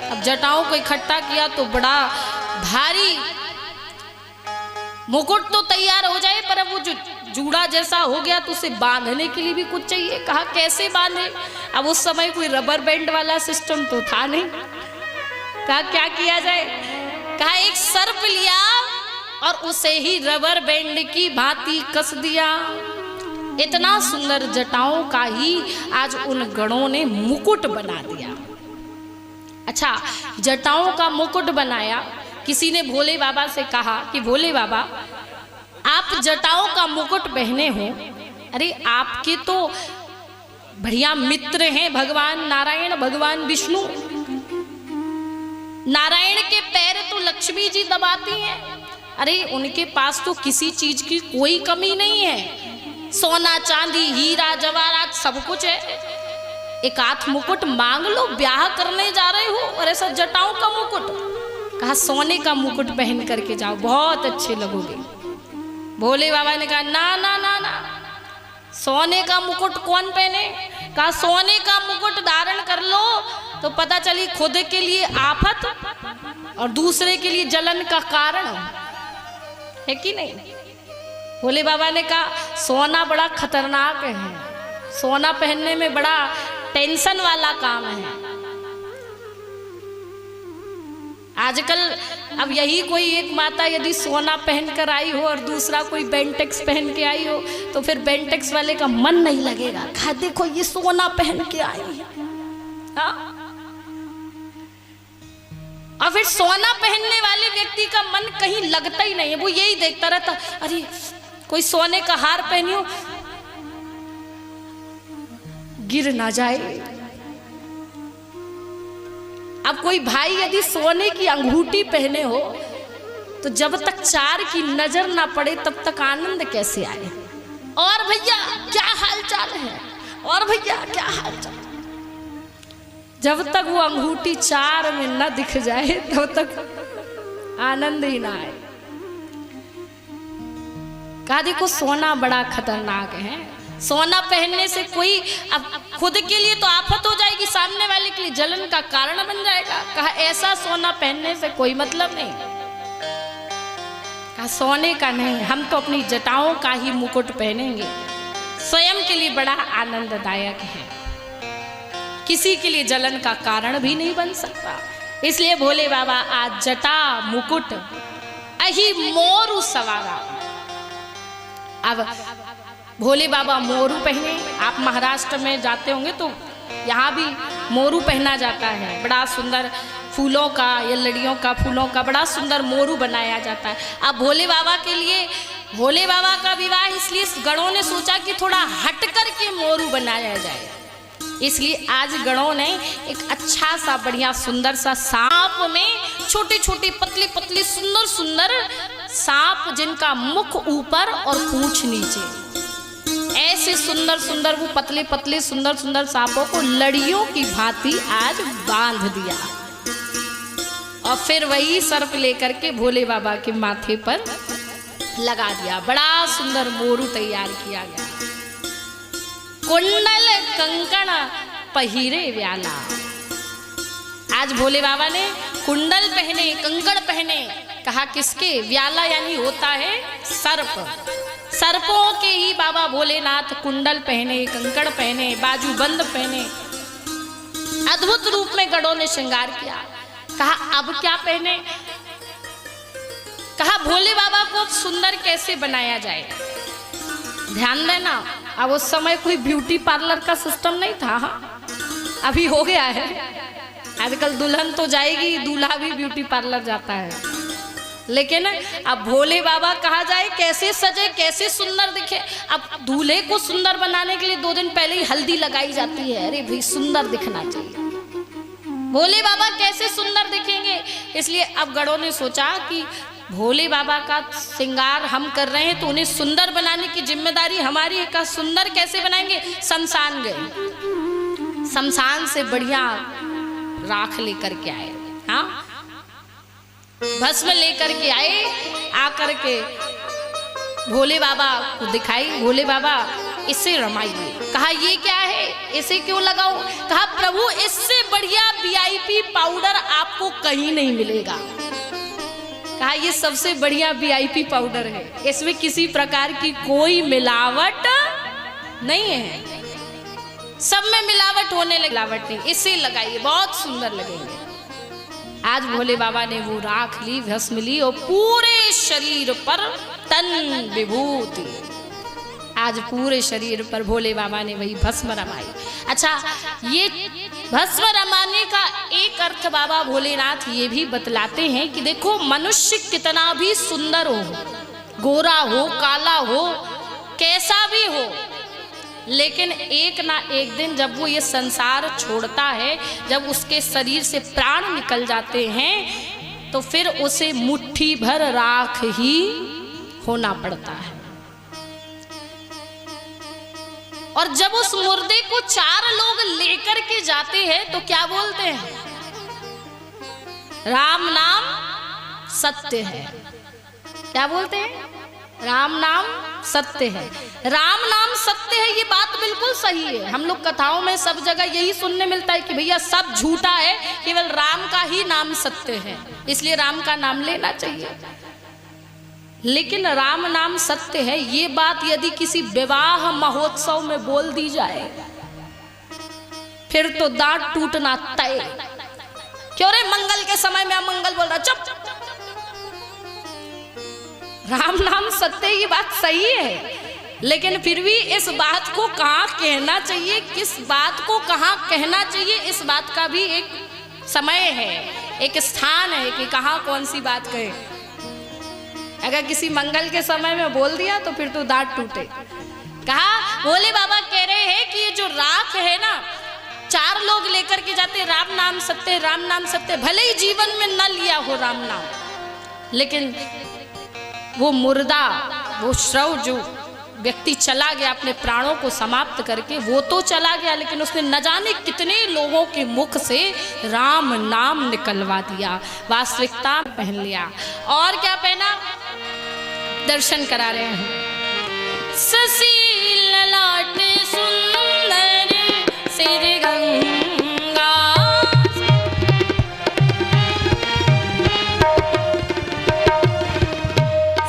अब जटाओं को इकट्ठा किया तो बड़ा भारी मुकुट तो तैयार हो जाए, पर अब वो जो जूड़ा जैसा हो गया तो उसे बांधने के लिए भी कुछ चाहिए। कहा कैसे बांधे? अब उस समय कोई रबर बैंड वाला सिस्टम तो था नहीं। कहा क्या किया जाए? कहा एक सर्प लिया और उसे ही रबर बैंड की भांति कस दिया। इतना सुंदर जटाओं का ही आज उन गणों ने मुकुट बना दिया। अच्छा, जटाओं का मुकुट बनाया। किसी ने भोले बाबा से कहा कि भोले बाबा आप जटाओं का मुकुट पहने हो, अरे आपके तो बढ़िया मित्र हैं भगवान नारायण, भगवान विष्णु, नारायण के पैर तो लक्ष्मी जी दबाती हैं। अरे उनके पास तो किसी चीज की कोई कमी नहीं है, सोना चांदी हीरा जवाहरात सब कुछ है। एक आध मुकुट मांग लो, ब्याह करने जा रहे हो और ऐसा जटाओं का मुकुट, कहा सोने का मुकुट पहन करके जाओ, बहुत अच्छे लगोगे। भोले बाबा ने कहा ना ना ना ना, सोने का मुकुट कौन पहने। कहा सोने का मुकुट धारण कर लो तो पता चली खुद के लिए आफत और दूसरे के लिए जलन का कारण है कि नहीं। भोले बाबा ने कहा सोना बड़ा खतरनाक है, सोना पहनने में बड़ा टेंशन वाला काम है। आजकल अब यही कोई एक माता यदि सोना पहन कर आई हो और दूसरा कोई बेंटेक्स पहन के आई हो तो फिर बेंटेक्स वाले का मन नहीं लगेगा, कहा देखो ये सोना पहन के आई है। हाँ? और फिर सोना पहनने वाले व्यक्ति का मन कहीं लगता ही नहीं है, वो यही देखता रहता, अरे कोई सोने का हार पहनी हो गिर ना जाए। अब कोई भाई यदि सोने की अंगूठी पहने हो तो जब तक चार की नजर ना पड़े तब तक आनंद कैसे आए। और भैया क्या हाल चाल है, और भैया क्या हाल चाल, जब तक वो अंगूठी चार में न दिख जाए तब तक आनंद ही ना आए। कहा देखो सोना बड़ा खतरनाक है, सोना पहनने से कोई अब खुद के लिए तो आफत हो जाएगी, सामने वाले के लिए जलन का कारण बन जाएगा। कहा ऐसा सोना पहनने से कोई मतलब नहीं। कहा सोने का नहीं, हम तो अपनी जटाओं का ही मुकुट पहनेंगे, स्वयं के लिए बड़ा आनंददायक है, किसी के लिए जलन का कारण भी नहीं बन सकता। इसलिए भोले बाबा आज जटा मुकुट अही मोरू सवारा। अब भोले बाबा मोरू पहने, आप महाराष्ट्र में जाते होंगे तो यहाँ भी मोरू पहना जाता है, बड़ा सुंदर फूलों का या लड़ियों का फूलों का बड़ा सुंदर मोरू बनाया जाता है। अब भोले बाबा के लिए, भोले बाबा का विवाह इसलिए गणों ने सोचा कि थोड़ा हट कर के मोरू बनाया जाए, इसलिए आज गणों ने एक अच्छा सा बढ़िया सुंदर सा सांप में छोटे छोटे पतले पतले सुंदर सुंदर सांप जिनका मुख ऊपर और पूंछ नीचे, ऐसे सुंदर सुंदर वो पतले पतले सुंदर सुंदर सांपों को लड़ियों की भांति आज बांध दिया और फिर वही सर्प लेकर के भोले बाबा के माथे पर लगा दिया। बड़ा सुंदर मोरू तैयार किया गया। कुंडल कंकण पहिरे व्याला, आज भोले बाबा ने कुंडल पहने कंकड़ पहने। कहा किसके, व्याला यानी होता है सर्प, सर्पों के ही बाबा भोलेनाथ कुंडल पहने, कंकड़ पहने, बाजू बंद पहने, अद्भुत रूप में गणों ने श्रृंगार किया। कहा अब क्या पहने, कहा भोले बाबा को सुंदर कैसे बनाया जाए। ध्यान देना, अब उस समय कोई ब्यूटी पार्लर का सिस्टम नहीं था, हाँ अभी हो गया है। आजकल दुल्हन तो जाएगी, दूल्हा भी ब्यूटी पार्लर जाता है। लेकिन अब भोले बाबा कहा जाए कैसे सजे, कैसे सुंदर दिखे। अब दूल्हे को सुंदर बनाने के लिए 2 दिन पहले ही हल्दी लगाई जाती है, अरे भाई सुंदर दिखना चाहिए। भोले बाबा कैसे सुंदर दिखेंगे, इसलिए अब गणों ने सोचा कि भोले बाबा का श्रृंगार हम कर रहे हैं तो उन्हें सुंदर बनाने की जिम्मेदारी हमारी है। का सुंदर कैसे बनाएंगे, शमशान गए, शमशान से बढ़िया राख लेकर के आए, हाँ भस्म लेकर के आए, आकर के भोले बाबा को दिखाई। भोले बाबा इसे रमाइए। कहा ये क्या है, इसे क्यों लगाऊं। कहा प्रभु इससे बढ़िया वीआईपी पाउडर आपको कहीं नहीं मिलेगा। कहा ये सबसे बढ़िया वीआईपी पाउडर है, इसमें किसी प्रकार की कोई मिलावट नहीं है, सब में मिलावट होने लगी, मिलावट नहीं, इसे लगाइए बहुत सुंदर लगेंगे। आज भोले बाबा ने वो राख ली, भस्म ली और पूरे शरीर पर तन विभूति, आज पूरे शरीर पर भोले बाबा ने वही भस्म रमाई। अच्छा, ये भस्म रमाने का एक अर्थ बाबा भोलेनाथ ये भी बतलाते हैं कि देखो मनुष्य कितना भी सुंदर हो, गोरा हो, काला हो, कैसा भी हो, लेकिन एक ना एक दिन जब वो ये संसार छोड़ता है, जब उसके शरीर से प्राण निकल जाते हैं, तो फिर उसे मुट्ठी भर राख ही होना पड़ता है। और जब उस मुर्दे को 4 लोग लेकर के जाते हैं तो क्या बोलते हैं? राम नाम सत्य है। क्या बोलते हैं? राम नाम सत्य है। राम नाम सत्य है, ये बात बिल्कुल सही है। हम लोग कथाओं में सब जगह यही सुनने मिलता है कि भैया सब झूठा है, केवल राम का ही नाम सत्य है, इसलिए राम का नाम लेना चाहिए। लेकिन राम नाम सत्य है, ये बात यदि किसी विवाह महोत्सव में बोल दी जाए फिर तो दांत टूटना तय। क्यों रे मंगल के समय में अमंगल बोल रहा? चुप। राम नाम सत्य, ये बात सही है, लेकिन फिर भी इस बात को कहाँ कहना चाहिए, किस बात को कहाँ कहना चाहिए, इस बात का भी एक समय है, एक स्थान है कि कहाँ कौन सी बात कहे। अगर किसी मंगल के समय में बोल दिया तो फिर तो दांत टूटे। कहा भोले बाबा कह रहे हैं कि ये जो राख है ना, 4 लोग लेकर के जाते, राम नाम सत्य, राम नाम सत्य। भले ही जीवन में न लिया हो राम नाम, लेकिन वो मुर्दा, वो शव जो व्यक्ति चला गया अपने प्राणों को समाप्त करके, वो तो चला गया, लेकिन उसने न जाने कितने लोगों के मुख से राम नाम निकलवा दिया, वास्तविकता पहन लिया। और क्या पहना? दर्शन करा रहे हैं। ससी ललाट सुंदर सिर गंगा,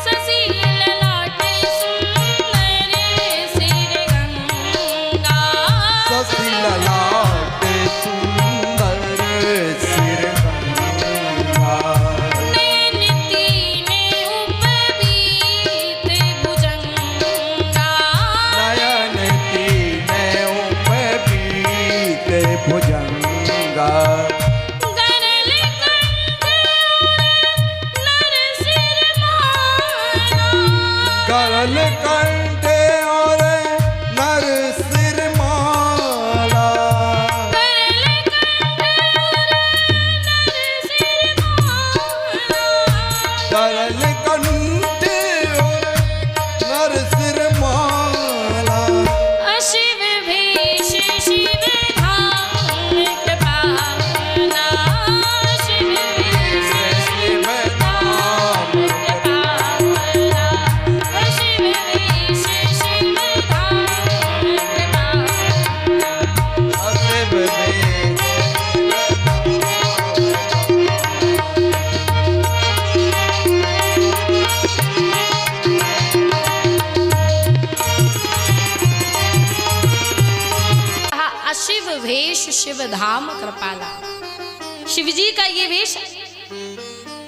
ससी ललाट सुंदर सिर गंगा, ससी ललाट सुंदर सिर गंगा, नैन तीने उपवीत भुजंगा, नयन तीने उपवीत भुजंगा, गरल कंठ नर सिर माला, गरल कंठ और नर सिर माला, गरल कंठ नर सिर माला, गरल कंठ और नर सिर माला, शिव भेष शिव धाम कृपाला, शिव भेष शिव धाम कृपाला, शिव भेष शिव धाम कृपाला। असिब में अशिव वेश शिव धाम कृपाला। शिव जी का ये वेश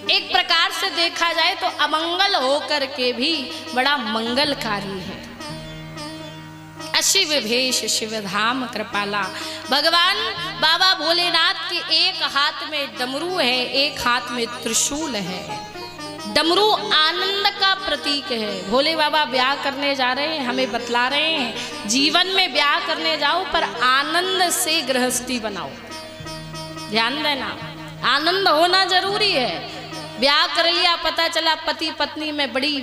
एक प्रकार से देखा जाए तो अमंगल होकर के भी बड़ा मंगलकारी है। अशिव भेष शिव धाम कृपाला। भगवान बाबा भोलेनाथ के एक हाथ में डमरू है, एक हाथ में त्रिशूल है। डमरू आनंद का प्रतीक है। भोले बाबा ब्याह करने जा रहे हैं, हमें बतला रहे हैं जीवन में ब्याह करने जाओ पर आनंद से गृहस्थी बनाओ। ध्यान देना, आनंद होना जरूरी है। ब्याह कर लिया, पता चला पति पत्नी में बड़ी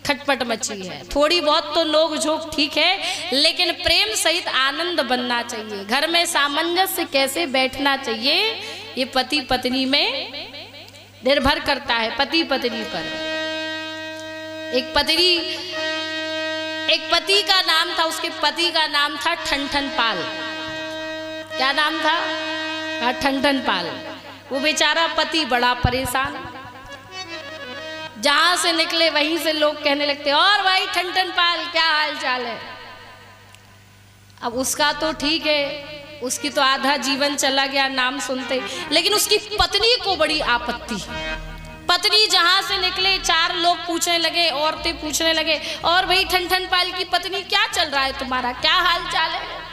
खटपट मची है, थोड़ी बहुत तो नोक झोंक ठीक है, लेकिन प्रेम सहित आनंद बनना चाहिए। घर में सामंजस्य कैसे बैठना चाहिए, ये पति पत्नी में निर्भर करता है। पति पत्नी पर एक पति का नाम था, उसके पति का नाम था ठनठन पाल। क्या नाम था? ठनठन पाल। वो बेचारा पति बड़ा परेशान, जहां से निकले वहीं से लोग कहने लगते और भाई ठनठन पाल क्या हाल चाल है। अब उसका तो ठीक है, उसकी तो आधा जीवन चला गया नाम सुनते, लेकिन उसकी पत्नी को बड़ी आपत्ति। पत्नी जहां से निकले 4 लोग पूछने लगे, औरतें पूछने लगे और भाई ठनठन पाल की पत्नी क्या चल रहा है तुम्हारा, क्या हाल चाल है।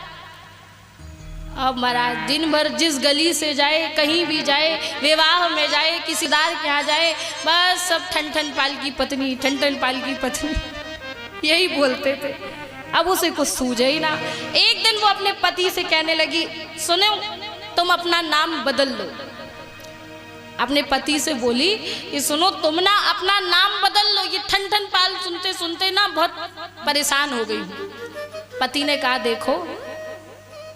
अब महाराज दिन भर जिस गली से जाए, कहीं भी जाए, विवाह में जाए, किसी दार के यहाँ जाए, बस सब ठनठन पाल की पत्नी, ठनठन पाल की पत्नी यही बोलते थे। अब उसे कुछ सूझे ही ना। एक दिन वो अपने पति से कहने लगी, सुनो तुम अपना नाम बदल लो। अपने पति से बोली कि सुनो तुम ना अपना नाम बदल लो, ये ठन ठन पाल सुनते सुनते ना बहुत परेशान हो गई हूँ। पति ने कहा देखो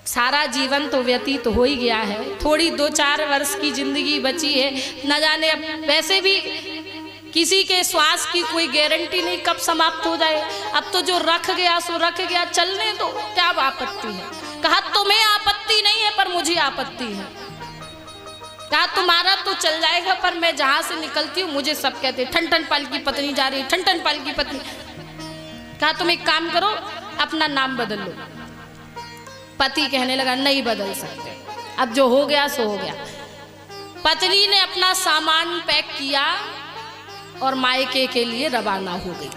सारा जीवन तो व्यतीत हो ही गया है, थोड़ी 2-4 वर्ष की जिंदगी बची है, न जाने अब वैसे भी किसी के श्वास की कोई गारंटी नहीं कब समाप्त हो जाए। अब तो जो रख गया सो रख गया, चलने दो, क्या आपत्ति है। कहा तुम्हें आपत्ति नहीं है पर मुझे आपत्ति है। कहा तुम्हारा तो चल जाएगा पर मैं जहां से निकलती हूँ मुझे सब कहते ठन ठन पाल की पत्नी जा रही, ठन ठन पाल की पत्नी। कहा तुम एक काम करो अपना नाम बदल लो। पति कहने लगा नहीं बदल सकते, अब जो हो गया सो हो गया। पत्नी ने अपना सामान पैक किया और मायके के लिए रवाना हो गई।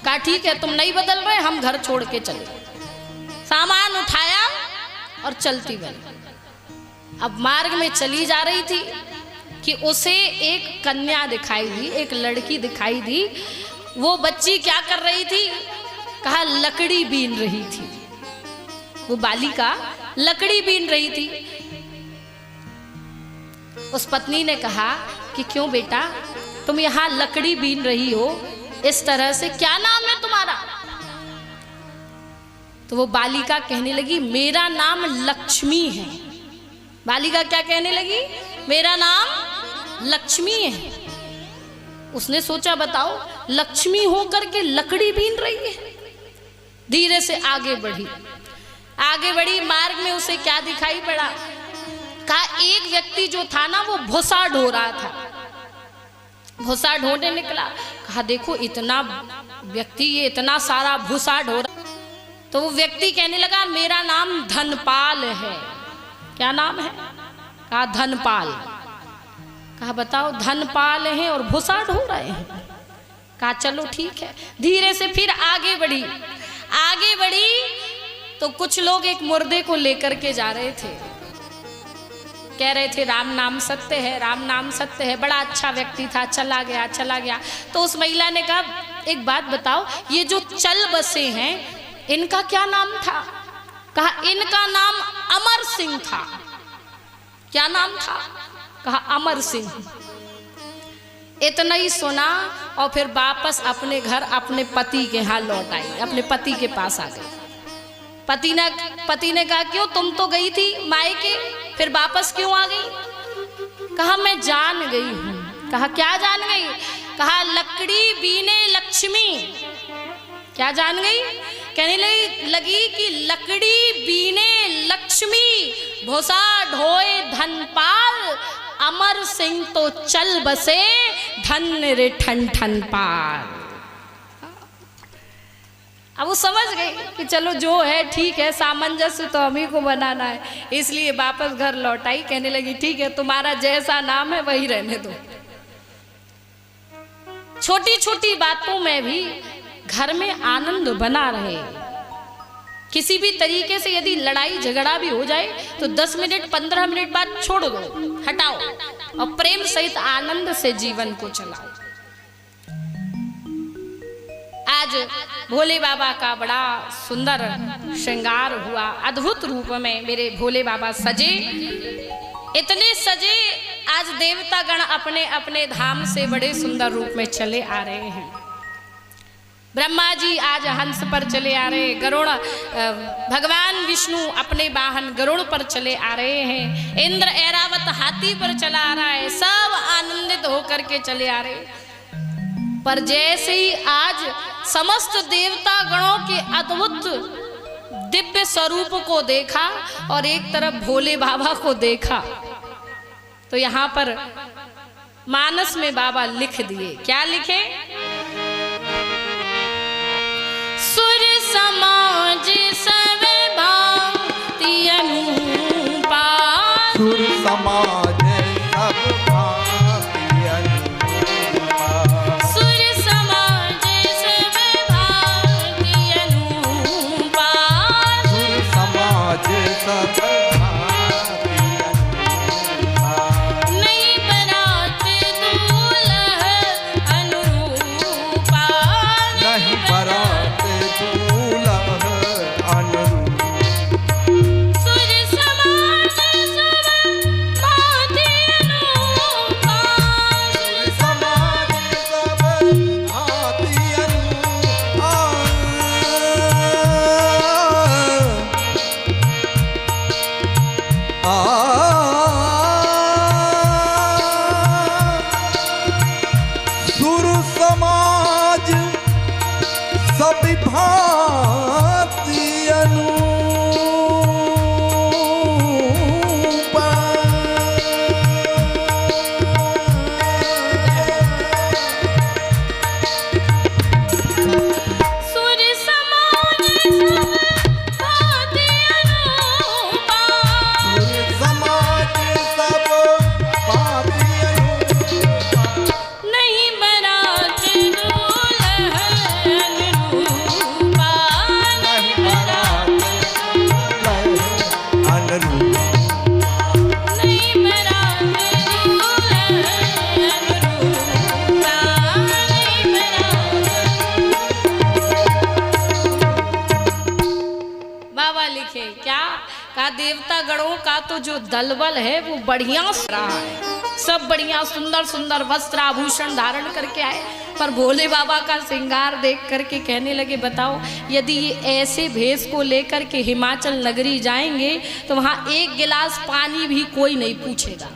कहा ठीक है तुम नहीं बदल रहे, हम घर छोड़ के चले। सामान उठाया और चलती बनी। अब मार्ग में चली जा रही थी कि उसे एक कन्या दिखाई दी, एक लड़की दिखाई दी। वो बच्ची क्या कर रही थी? कहा लकड़ी बीन रही थी। वो बालिका लकड़ी बीन रही थी। उस पत्नी ने कहा कि क्यों बेटा तुम यहां लकड़ी बीन रही हो इस तरह से, क्या नाम है तुम्हारा? तो वो बालिका कहने लगी मेरा नाम लक्ष्मी है। बालिका क्या कहने लगी? मेरा नाम लक्ष्मी है। उसने सोचा बताओ लक्ष्मी होकर के लकड़ी बीन रही है। धीरे से आगे बढ़ी, आगे बढ़ी। मार्ग में उसे क्या दिखाई पड़ा? कहा एक व्यक्ति जो था ना वो भूसा ढो रहा था। भूसा ढोने निकला। कहा देखो इतना व्यक्ति ये इतना सारा भूसा ढो रहा। तो वो व्यक्ति कहने लगा मेरा नाम धनपाल है। क्या नाम है? कहा धनपाल। कहा बताओ धनपाल हैं और भूसा ढो रहे हैं। कहा चलो ठीक है। धीरे से फिर आगे बढ़ी, आगे बढ़ी तो कुछ लोग एक मुर्दे को लेकर के जा रहे थे। कह रहे थे राम नाम सत्य है, राम नाम सत्य है। बड़ा अच्छा व्यक्ति था, चला गया चला गया। तो उस महिला ने कहा एक बात बताओ ये जो चल बसे हैं इनका क्या नाम था? कहा इनका नाम अमर सिंह था। क्या नाम था? कहा अमर सिंह। इतना ही सुना और फिर वापस अपने घर अपने पति के यहाँ लौट आई, अपने पति के पास आ गई। पति ने कहा क्यों तुम तो गई थी मायके, फिर वापस क्यों आ गई? कहा मैं जान गई हूं। कहा क्या जान गई? कहा लकड़ी बीने लक्ष्मी। क्या जान गई? कहने लगी कि लकड़ी बीने लक्ष्मी, भूसा ढोए धनपाल, अमर सिंह तो चल बसे धन रे ठन ठन पाल। अब वो समझ गई कि चलो जो है ठीक है, सामंजस्य तो हम ही को बनाना है, इसलिए वापस घर लौट आई। कहने लगी ठीक है तुम्हारा जैसा नाम है वही रहने दो। छोटी छोटी बातों में भी घर में आनंद बना रहे। किसी भी तरीके से यदि लड़ाई झगड़ा भी हो जाए तो 10 मिनट 15 मिनट बाद छोड़ दो, हटाओ और प्रेम सहित आनंद से जीवन को चलाओ। आज भोले बाबा का बड़ा सुंदर श्रृंगार हुआ। अद्भुत रूप में मेरे भोले बाबा सजे, इतने सजे आज देवता गण अपने अपने धाम से बड़े सुंदर रूप में चले आ रहे हैं। ब्रह्मा जी आज हंस पर चले आ रहे, गरुड़ भगवान विष्णु अपने वाहन गरुड़ पर चले आ रहे हैं, इंद्र ऐरावत हाथी पर चला आ रहा है। सब आनंदित होकर के चले आ रहे। पर जैसे ही आज समस्त देवता गणों के अद्भुत दिव्य स्वरूप को देखा और एक तरफ भोले बाबा को देखा तो यहाँ पर मानस में बाबा लिख दिए। क्या लिखे? सुर समाज सब भांति अनुपा, सुर समाज सब भांति अनुपा, सुर समाज सब भांति अनुपा, सुर समाज सब भांति अनुपा, नहीं बरात दूल्हा अनुरूपा, सब भांति अनूपा। सुर समान सब भांति अनूपा। सुर समाज सब भांति अनूपा। नहीं बरात दुल्हन रूपा। नहीं बरात अनुरूप। नहीं बरात दुल्हन रूपा। नहीं बरात। बाबा लिखे क्या कहा, देवता गणों का तो जो दलबल है वो बढ़िया रहा है, सब बढ़िया सुंदर सुंदर वस्त्र आभूषण धारण करके आए, पर भोले बाबा का श्रृंगार देख करके कहने लगे बताओ यदि ये ऐसे भेष को लेकर के हिमाचल नगरी जाएंगे तो वहां एक गिलास पानी भी कोई नहीं पूछेगा।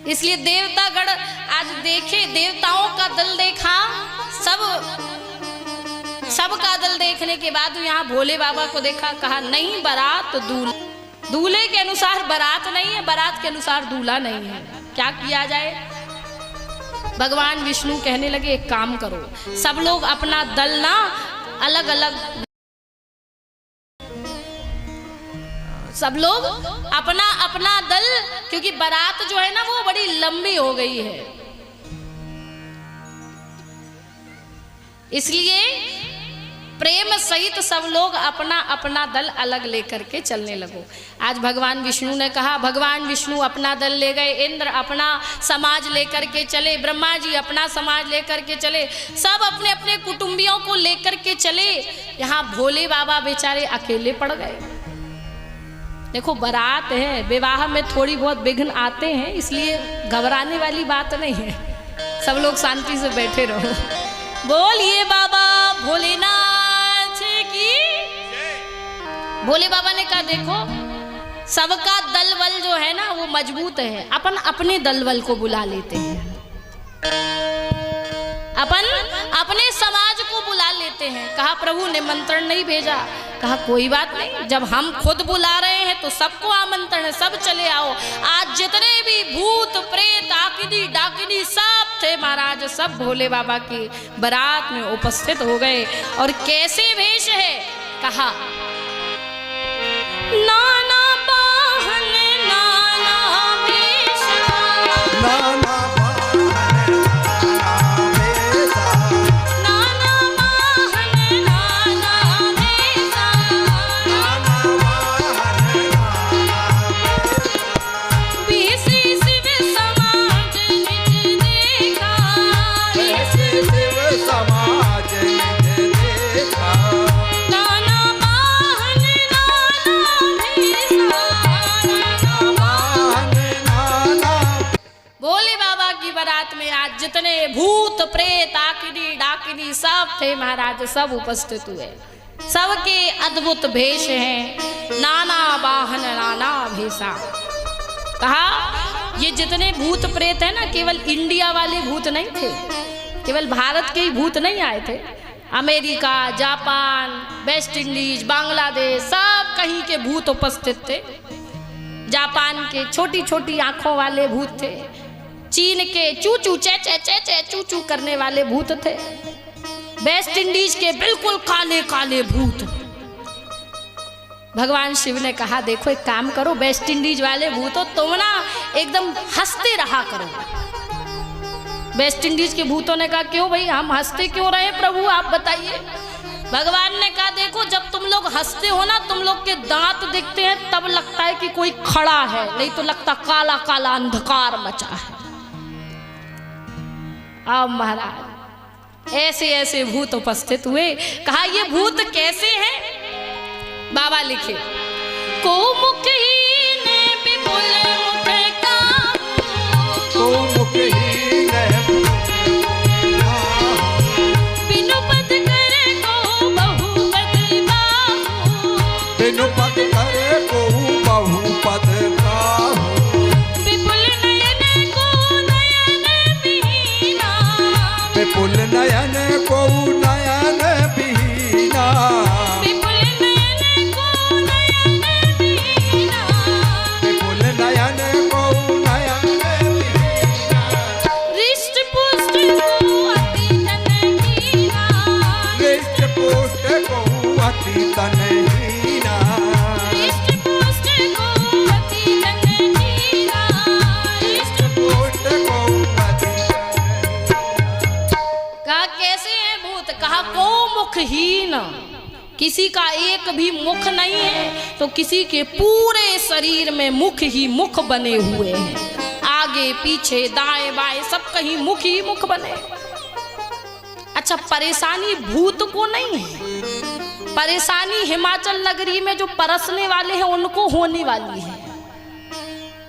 इसलिए देवतागण आज देखे, देवताओं का दल देखा, सबका दल देखने के बाद यहाँ भोले बाबा को देखा, कहा नहीं बारात दूल्हा, दूल्हे के अनुसार बारात नहीं है, बारात के अनुसार दूल्हा नहीं है, क्या किया जाए। भगवान विष्णु कहने लगे एक काम करो, सब लोग अपना दल ना अलग अलग, सब लोग अपना अपना दल, क्योंकि बारात जो है ना वो बड़ी लंबी हो गई है, इसलिए प्रेम सहित सब लोग अपना अपना दल अलग लेकर के चलने लगो। आज भगवान विष्णु ने कहा, भगवान विष्णु अपना दल ले गए, इंद्र अपना समाज लेकर के चले, ब्रह्मा जी अपना समाज लेकर के चले, सब अपने अपने कुटुंबियों को लेकर के चले। यहाँ भोले बाबा बेचारे अकेले पड़ गए। देखो बारात है, विवाह में थोड़ी बहुत विघ्न आते हैं, इसलिए घबराने वाली बात नहीं है, सब लोग शांति से बैठे रहो। बोलिए बाबा भोलेनाथ की। भोले बाबा ने कहा देखो सबका दल बल जो है ना वो मजबूत है, अपन अपने दल बल को बुला लेते हैं, अपन अपने समाज को बुला लेते हैं। कहा प्रभु निमंत्रण नहीं भेजा, कहा कोई बात नहीं, जब हम खुद बुला रहे हैं तो सबको आमंत्रण है, सब चले आओ। आज जितने भी भूत प्रेत आकिनी डाकिनी सब थे महाराज, सब भोले बाबा की बारात में उपस्थित हो गए। और कैसे भेष है, कहा नाना बाहन नाना भेष, नाना जितने भूत प्रेत आकिनी डाकिनी सब थे महाराज, सब उपस्थित हुए, सबके अद्भुत भेष हैं, नाना वाहन नाना भेषा। कहा ये जितने भूत प्रेत है ना केवल इंडिया वाले भूत नहीं थे, केवल भारत के ही भूत नहीं आए थे, America, Japan, West Indies, Bangladesh सब कहीं के भूत उपस्थित थे। जापान के छोटी छोटी आंखों वाले भूत थे, चीन के चू चू करने वाले भूत थे, वेस्ट इंडीज के बिल्कुल काले काले भूत। भगवान शिव ने कहा देखो एक काम करो, वेस्ट इंडीज वाले भूतों तुम ना एकदम हंसते रहा करो। वेस्ट इंडीज के भूतों ने कहा क्यों भाई, हम हंसते क्यों रहे प्रभु आप बताइए। भगवान ने कहा देखो जब तुम लोग हंसते हो ना, तुम लोग के दांत दिखते हैं तब लगता है कि कोई खड़ा है, नहीं तो लगता काला काला अंधकार मचा है। अब महाराज ऐसे ऐसे भूत उपस्थित हुए। कहा ये भूत कैसे हैं, बाबा लिखे को मुखहीन विपुल मुख का, को मुखहीन बिनु पद करे को बहुपद बाहु, बिनु पद करे को बहुपद बाहु, विपुल नयन को नयन विहीना, विपुल नयन कहा कैसे है भूत? कहा को मुखहीन, किसी का एक भी मुख नहीं है तो किसी के पूरे शरीर में मुख ही मुख बने हुए हैं, आगे पीछे दाएं बाएं सब कहीं मुख ही मुख बने। अच्छा, परेशानी भूत को नहीं है, परेशानी हिमाचल नगरी में जो परसने वाले हैं उनको होने वाली है।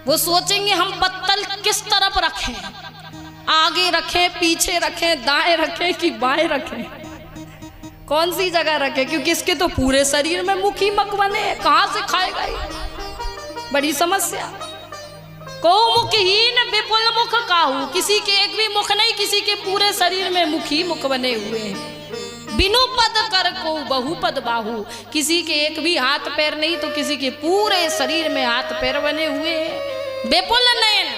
वो सोचेंगे हम पत्तल किस तरफ रखें, आगे रखें, पीछे रखें, दाएं रखें कि बाएं रखें, कौन सी जगह रखें, क्योंकि इसके तो पूरे शरीर में मुख ही मुख बने, कहां से खाएगा ये? बड़ी समस्या। को मुखहीन विपुल मुख काहू, किसी के एक भी मुख नहीं, किसी के पूरे शरीर में मुख ही मुख बने हुए हैं। बिनु पद कर को बहुपद बाहू, किसी के एक भी हाथ पैर नहीं तो किसी के पूरे शरीर में हाथ पैर बने हुए हैं। विपुल नयन,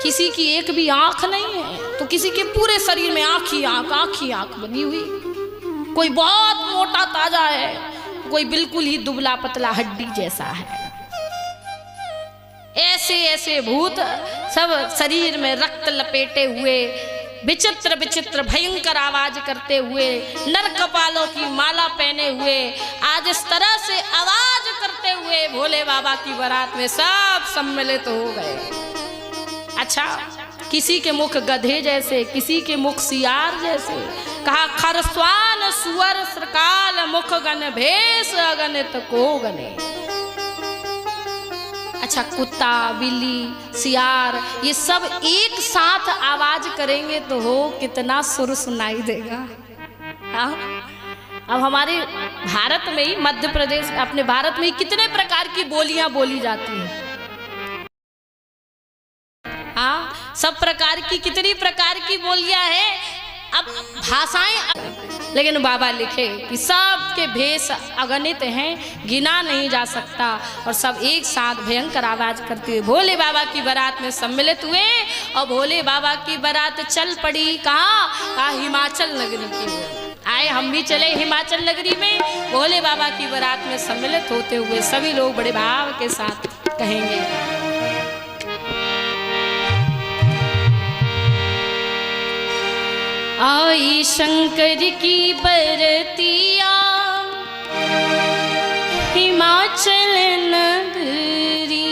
किसी की एक भी आंख नहीं है तो किसी के पूरे शरीर में आंख ही आंख बनी हुई। कोई बहुत मोटा ताजा है, कोई बिल्कुल ही दुबला पतला हड्डी जैसा है। ऐसे ऐसे भूत सब शरीर में रक्त लपेटे हुए, विचित्र विचित्र भयंकर आवाज करते हुए, नर कपालों की माला पहने हुए, आज इस तरह से आवाज करते हुए भोले बाबा की बारात में सब सम्मिलित हो गए। अच्छा, किसी के मुख गधे जैसे, किसी के मुख सियार जैसे। कहा खरस्वान सुअर श्रकाल मुख गण भेष अगणित को गणे। अच्छा, कुत्ता बिल्ली सियार ये सब एक साथ आवाज करेंगे तो हो कितना सुर सुनाई देगा। हाँ? अब हमारे भारत में ही, मध्य प्रदेश, अपने भारत में ही कितने प्रकार की बोलियां बोली जाती हैं। हाँ, सब प्रकार की, कितनी प्रकार की बोलियां हैं, अब भाषाएं, लेकिन बाबा लिखे कि सबके भेष अगणित हैं, गिना नहीं जा सकता। और सब एक साथ भयंकर आवाज करते हुए भोले बाबा की बारात में सम्मिलित हुए। और भोले बाबा की बारात चल पड़ी कहाँ? हिमाचल नगरी की ओर। आए हम भी चले हिमाचल नगरी में, भोले बाबा की बारात में सम्मिलित होते हुए सभी लोग बड़े भाव के साथ कहेंगे, आई शंकर की बरतिया हिमाचल नगरी।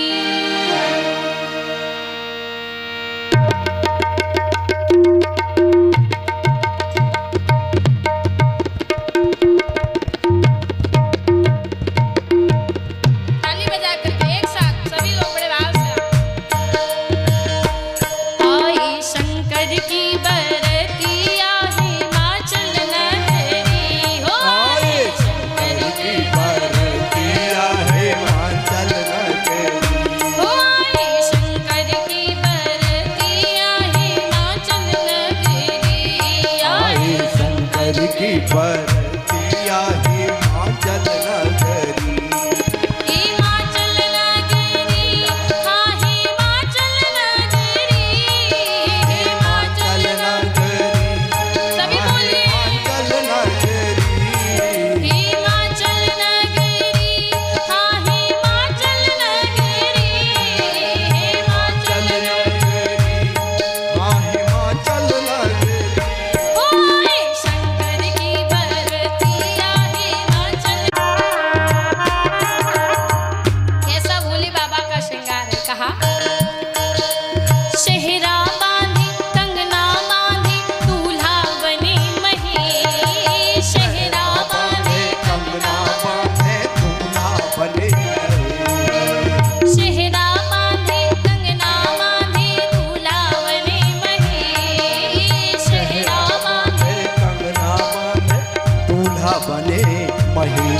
ताली बजा करके एक साथ सभी लोग बड़े भाव से, आई शंकर की बरतिया हिमाचल नगरी। हिमाचल नगरी, हाँ हिमाचल नगरी, हिमाचल नगरी, सभी बोलिए हिमाचल नगरी, हिमाचल नगरी, हाँ हिमाचल नगरी, हिमाचल नगरी, हाँ हिमाचल नगरी। शहरा बांधी कंगना बांधी दूल्हा बने मही, शहरा बांधे कंगना बांधे दूल्हा बने, शहरा बांधे कंगना बांधे दूल्हा बने मही, शहरा बांधे कंगना बांधे दूल्हा बने मही।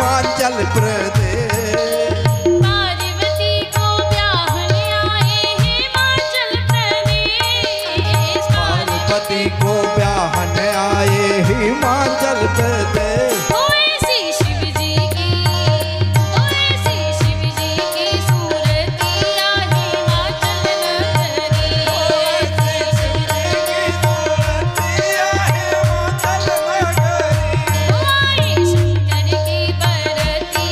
हिमाचल प्रदेश शंकर की बरतिया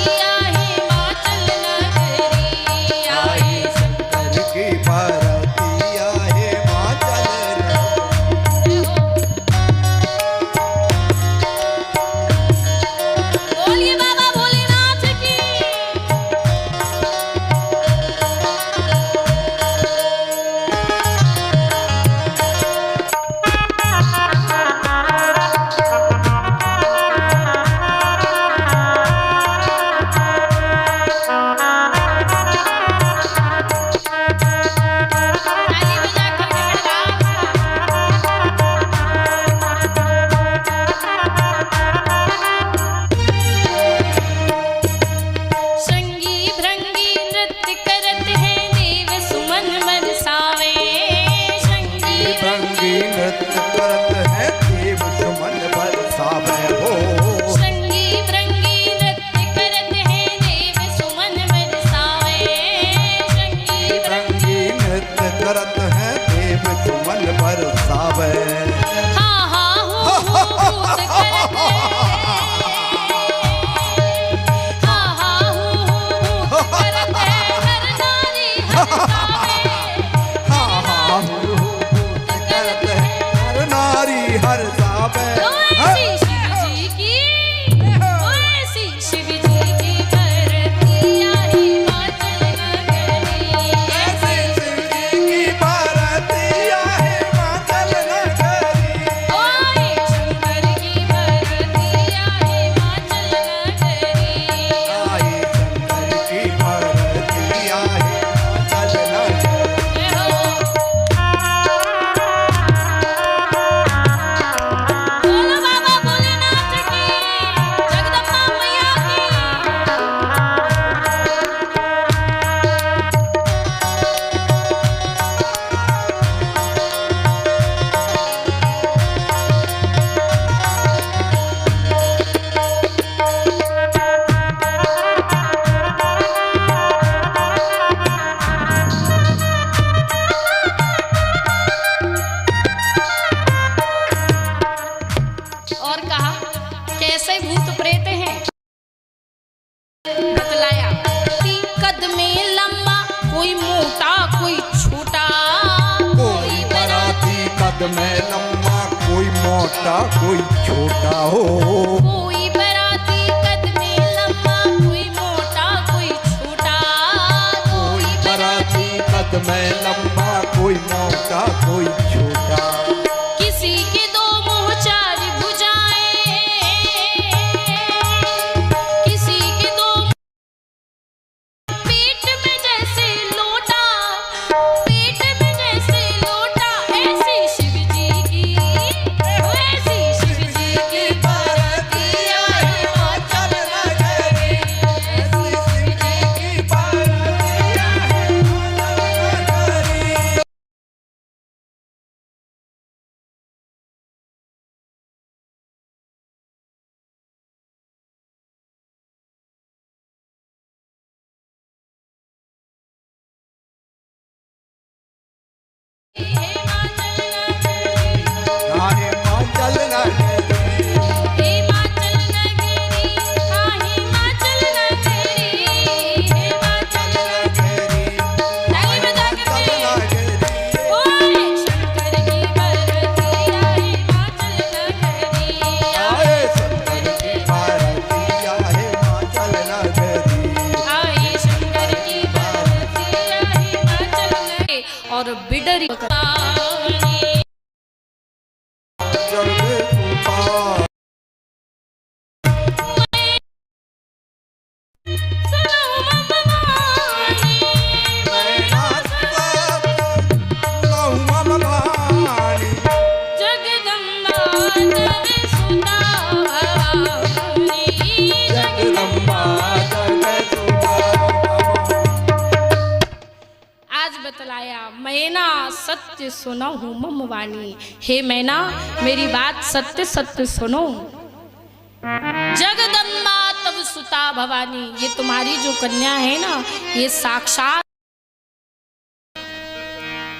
बतलाया कि कद में लंबा कोई मोटा कोई छोटा, कोई बराती कद में लंबा कोई मोटा कोई छोटा हो, कोई बराती कद में लंबा कोई मोटा कोई छोटा, कोई बराती कद में लंबा कोई मोटा कोई छोटा। किसी के दो मुँह चार भुजाएं, किसी के दो पेट में जैसे लोटा, पेट में जैसे लोटा, ऐसी शिव जी की, ऐसी शिव जी की बराती आई हिमाचल नगरी, ऐसी शिव जी की बराती आई हिमाचल नगरी। हिमाचल नगरी, हिमाचल नगरी, हाँ हिमाचल नगरी, हिमाचल नगरी, ताली बजा के नगरी, ओए शंकर की बरती आई हिमाचल नगरी, आए शंकर की बराती आए हिमाचल नगरी, आई शंकर की बरती आई हिमाचल नगरी। और बिडरी जब सुपा आज बतलाया मैना सत्य सुनो हूँ मम वाणी, हे मैना मेरी बात सत्य सत्य सुनो। जगदम्बा तब सुता भवानी, ये तुम्हारी जो कन्या है ना, ये साक्षात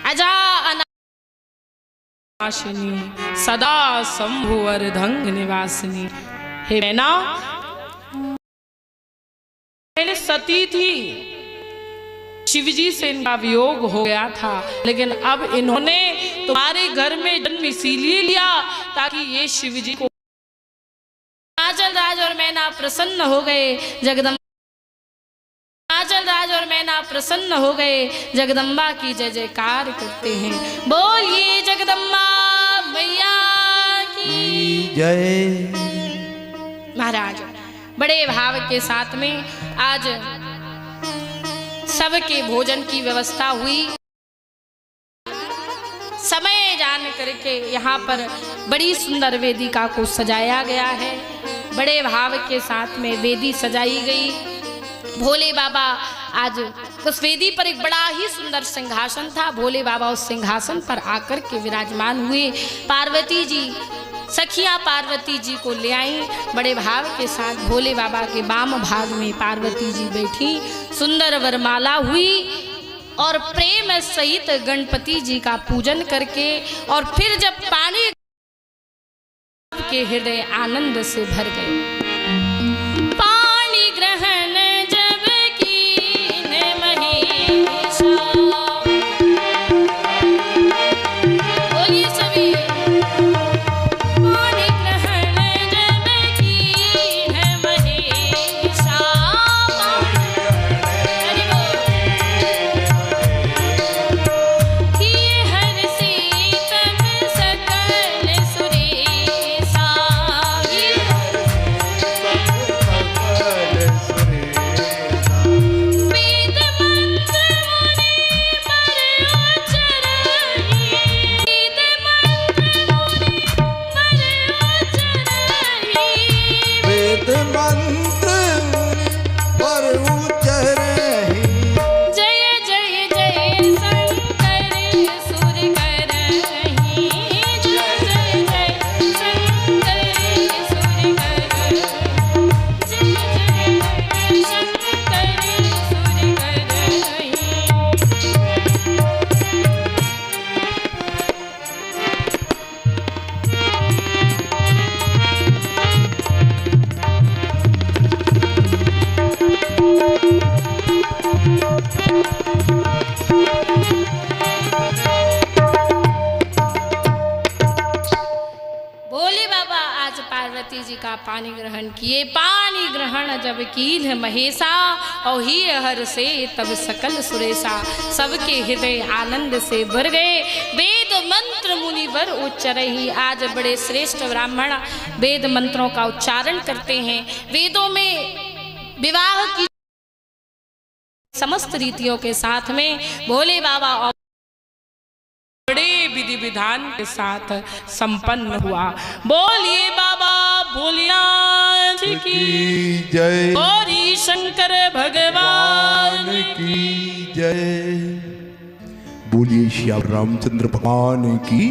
अजा अनाशिनी सदा शंभु अर्धंग निवासिनी। हे मैना पहले सती थी, शिवजी से इनका वियोग हो गया था, लेकिन अब इन्होंने तुम्हारे घर में जन्म इसीलिए लिया ताकि ये शिवजी को हिमाचल राज और मैना प्रसन्न हो गए। जगदम्बा हिमाचल राज और मैना प्रसन्न हो गए, जगदम्बा की जय जयकार करते हैं। बोलिए जगदम्बा मैया की जय। महाराज बड़े भाव के साथ में आज सबके भोजन की व्यवस्था हुई। समय जान करके यहाँ पर बड़ी सुंदर वेदिका को सजाया गया है। बड़े भाव के साथ में वेदी सजाई गई। भोले बाबा आज उस वेदी पर एक बड़ा ही सुंदर सिंहासन था। भोले बाबा उस सिंहासन पर आकर के विराजमान हुए। पार्वती जी सखिया पार्वती जी को ले आई। बड़े भाव के साथ भोले बाबा के वाम भाग में पार्वती जी बैठी, सुंदर वरमाला हुई और प्रेम सहित गणपति जी का पूजन करके और फिर जब पानी के हृदय आनंद से भर गए। पानी ग्रहण जब कीने महेशा, बोलिए सभी। पानी ग्रहण जब कीने महेशा, किए हर सीतम सकल सुरेशा, पानी ग्रहण किए। पानी ग्रहण जब कील महेशा, और ही हर से तब सकल सुरेशा। सबके हृदय आनंद से भर गए, वेद मंत्र मुनिवर उच्चरहि। आज बड़े श्रेष्ठ ब्राह्मण वेद मंत्रों का उच्चारण करते हैं। वेदों में विवाह की समस्त रीतियों के साथ में भोले बाबा और बड़े विधि विधान के साथ संपन्न हुआ। बोलिए बाबा भोलेनाथ की जय, गौरी शंकर भगवान की जय। बोलिए श्याम रामचंद्र भगवान की,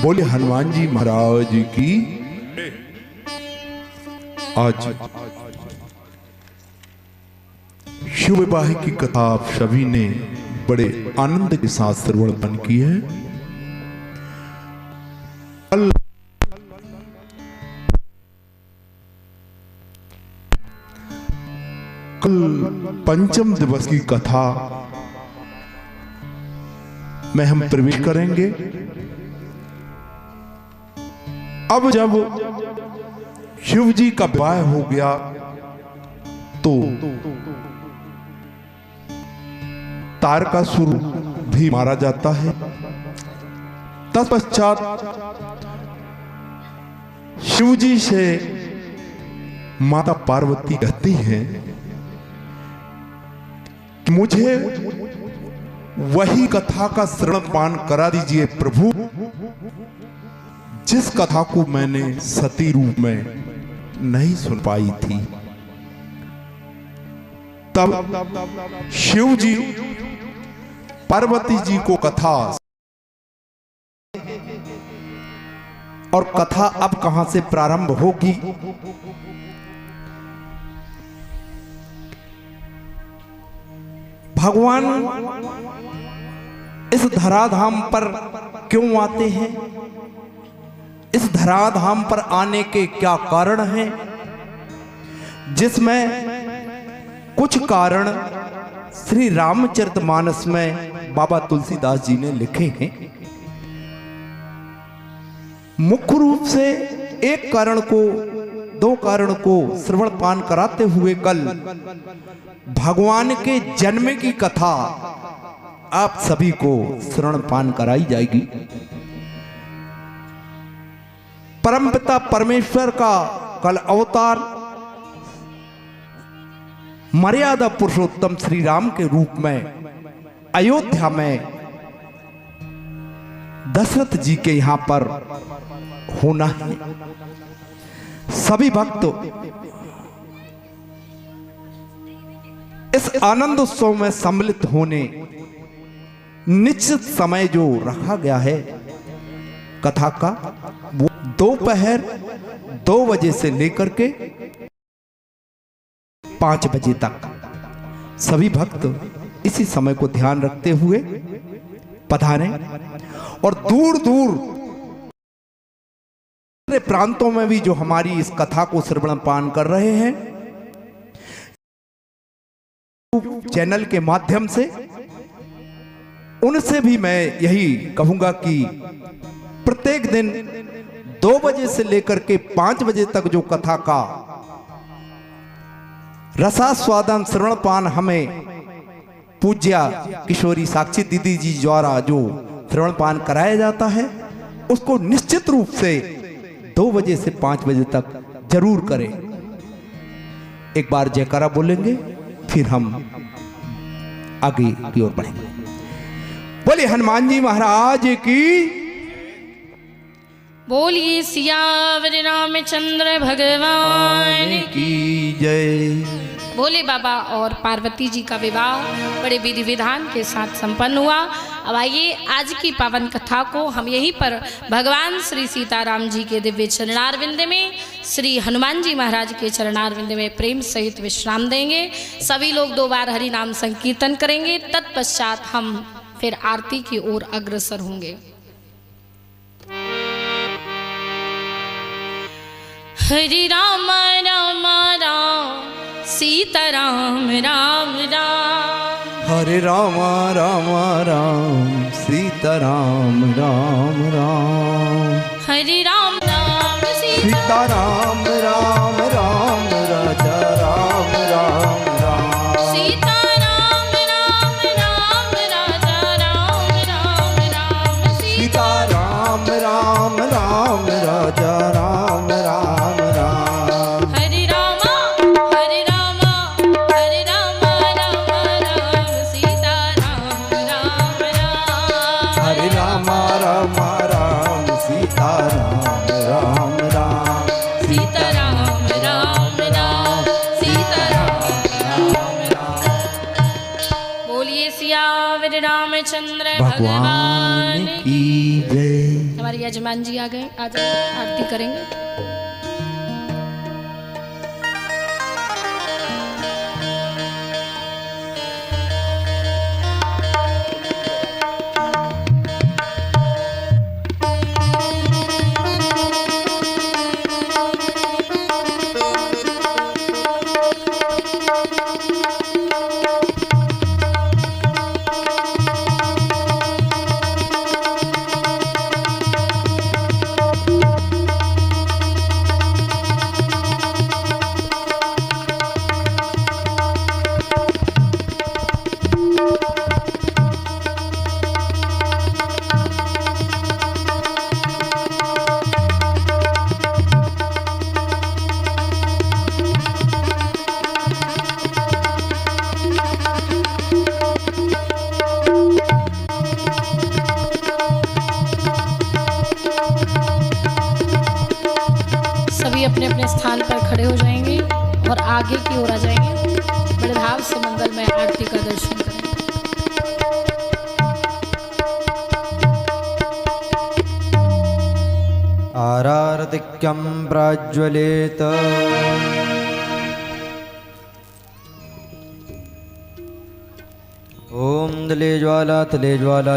बोले हनुमान जी महाराज की। आज शिव विवाह की कथा आप सभी ने बड़े आनंद के साथ श्रवण की है। कल पंचम दिवस की कथा में हम प्रवेश करेंगे। अब जब शिव जी का विवाह हो गया तो तारकासुर भी मारा जाता है। तत्पश्चात शिव जी से माता पार्वती कहती हैं, मुझे वही कथा का श्रवण पान करा दीजिए प्रभु, जिस कथा को मैंने सती रूप में नहीं सुन पाई थी। तब शिव जी पार्वती जी को कथा, और कथा अब कहां से प्रारंभ होगी? भगवान इस धराधाम पर क्यों आते हैं? इस धराधाम पर आने के क्या कारण हैं? जिसमें कुछ कारण श्री रामचरितमानस में बाबा तुलसीदास जी ने लिखे हैं। मुख्य रूप से एक कारण को, दो कारण को श्रवण पान कराते हुए कल भगवान के जन्म की कथा आप सभी को श्रवण पान कराई जाएगी। परमपिता परमेश्वर का कल अवतार मर्यादा पुरुषोत्तम श्री राम के रूप में अयोध्या में दशरथ जी के यहां पर होना है। सभी भक्त इस आनंद उत्सव में सम्मिलित होने निश्चित समय जो रखा गया है कथा का, वो दोपहर 2 बजे से लेकर के 5 बजे तक सभी भक्त इसी समय को ध्यान रखते हुए पधारें। और दूर दूर प्रांतों में भी जो हमारी इस कथा को श्रवण पान कर रहे हैं चैनल के माध्यम से, उनसे भी मैं यही कहूंगा कि प्रत्येक दिन 2 बजे से लेकर के 5 बजे तक जो कथा का रसास्वादन श्रवण पान हमें पूज्या किशोरी साक्षी दीदी जी द्वारा जो श्रवण पान कराया जाता है, उसको निश्चित रूप से 2 बजे से 5 बजे तक जरूर करें। एक बार जयकारा बोलेंगे, फिर हम आगे की ओर बढ़ेंगे। बोले हनुमान जी महाराज की, बोलिए सियावर रामचंद्र भगवान की जय। भोले बाबा और पार्वती जी का विवाह बड़े विधि विधान के साथ संपन्न हुआ। अब आइए आज की पावन कथा को हम यहीं पर भगवान श्री सीताराम जी के दिव्य चरणारविंद में, श्री हनुमान जी महाराज के चरणारविंद में प्रेम सहित विश्राम देंगे। सभी लोग 2 बार हरि नाम संकीर्तन करेंगे। तत्पश्चात हम फिर आरती की ओर अग्रसर होंगे। हरि राम राम राम सीताराम राम राम, हरे राम राम राम सीताराम राम राम, हरि राम राम सीताराम सीता राम राम राम राजा राम राम राम। सीता राम राम राम राजा राम राम राम। सीता राम राम राम राजा राम राम राम। हरे रामा राम राम राम। सीता राम राम राम। हरे राम राम राम सीता राम राम राम। सीता राम राम राम। सीता राम राम राम। बोलिए सियावर रामचंद्र भगवान की जय। हमारे यजमान जी आ गए, आज आरती करेंगे। सभी अपने अपने स्थान पर खड़े हो जाएंगे और आगे की ओर आ जाएंगे। बड़े भाव से मंगलमय आरती का दर्शन करें। आरार्तिक्यं प्रज्वलित ओम तले ज्वाला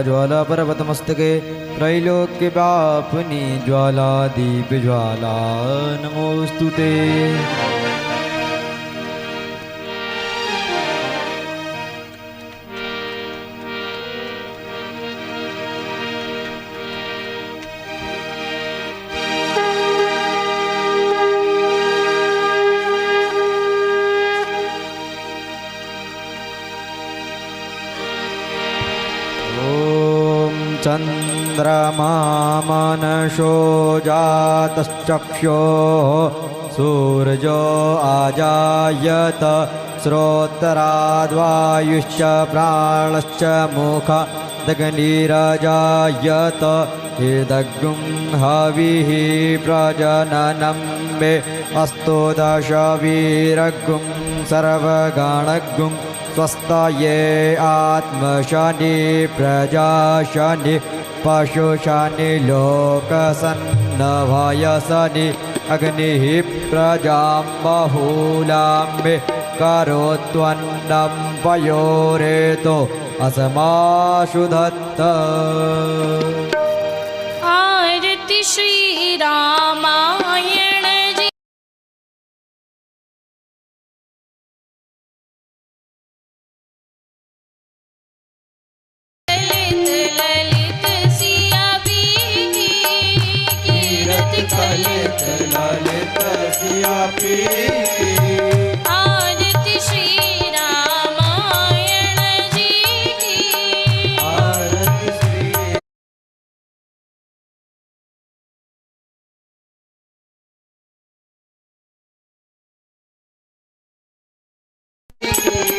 ज्वाला पर्वतमस्तके त्रैलोक्यव्यापिनी ज्वाला दीप ज्वाला नमोस्तुते। चंद्रमा मनसो जातश्चक्षुः सूर्यो आजायत श्रोत्राद्वायुश्च प्राणश्च मुखादग्निरजायत हृदग्गुं हविः प्रजननं मे अस्तु दशवीरग्गुं सर्वगणग्गुं स्वस्ताये आत्मशनि प्रजाशनि पशुशनि लोकसन्नभयसनि अग्निः प्रजां बहुलां मे करोत्वन्नं पयोरेतो असमाशु दत्त। आरती श्री रामायण जी। ललित सिया पीकी कीरति ललित ललित सिया पीकी। आरती श्री रामायण जी की। आरती श्री की।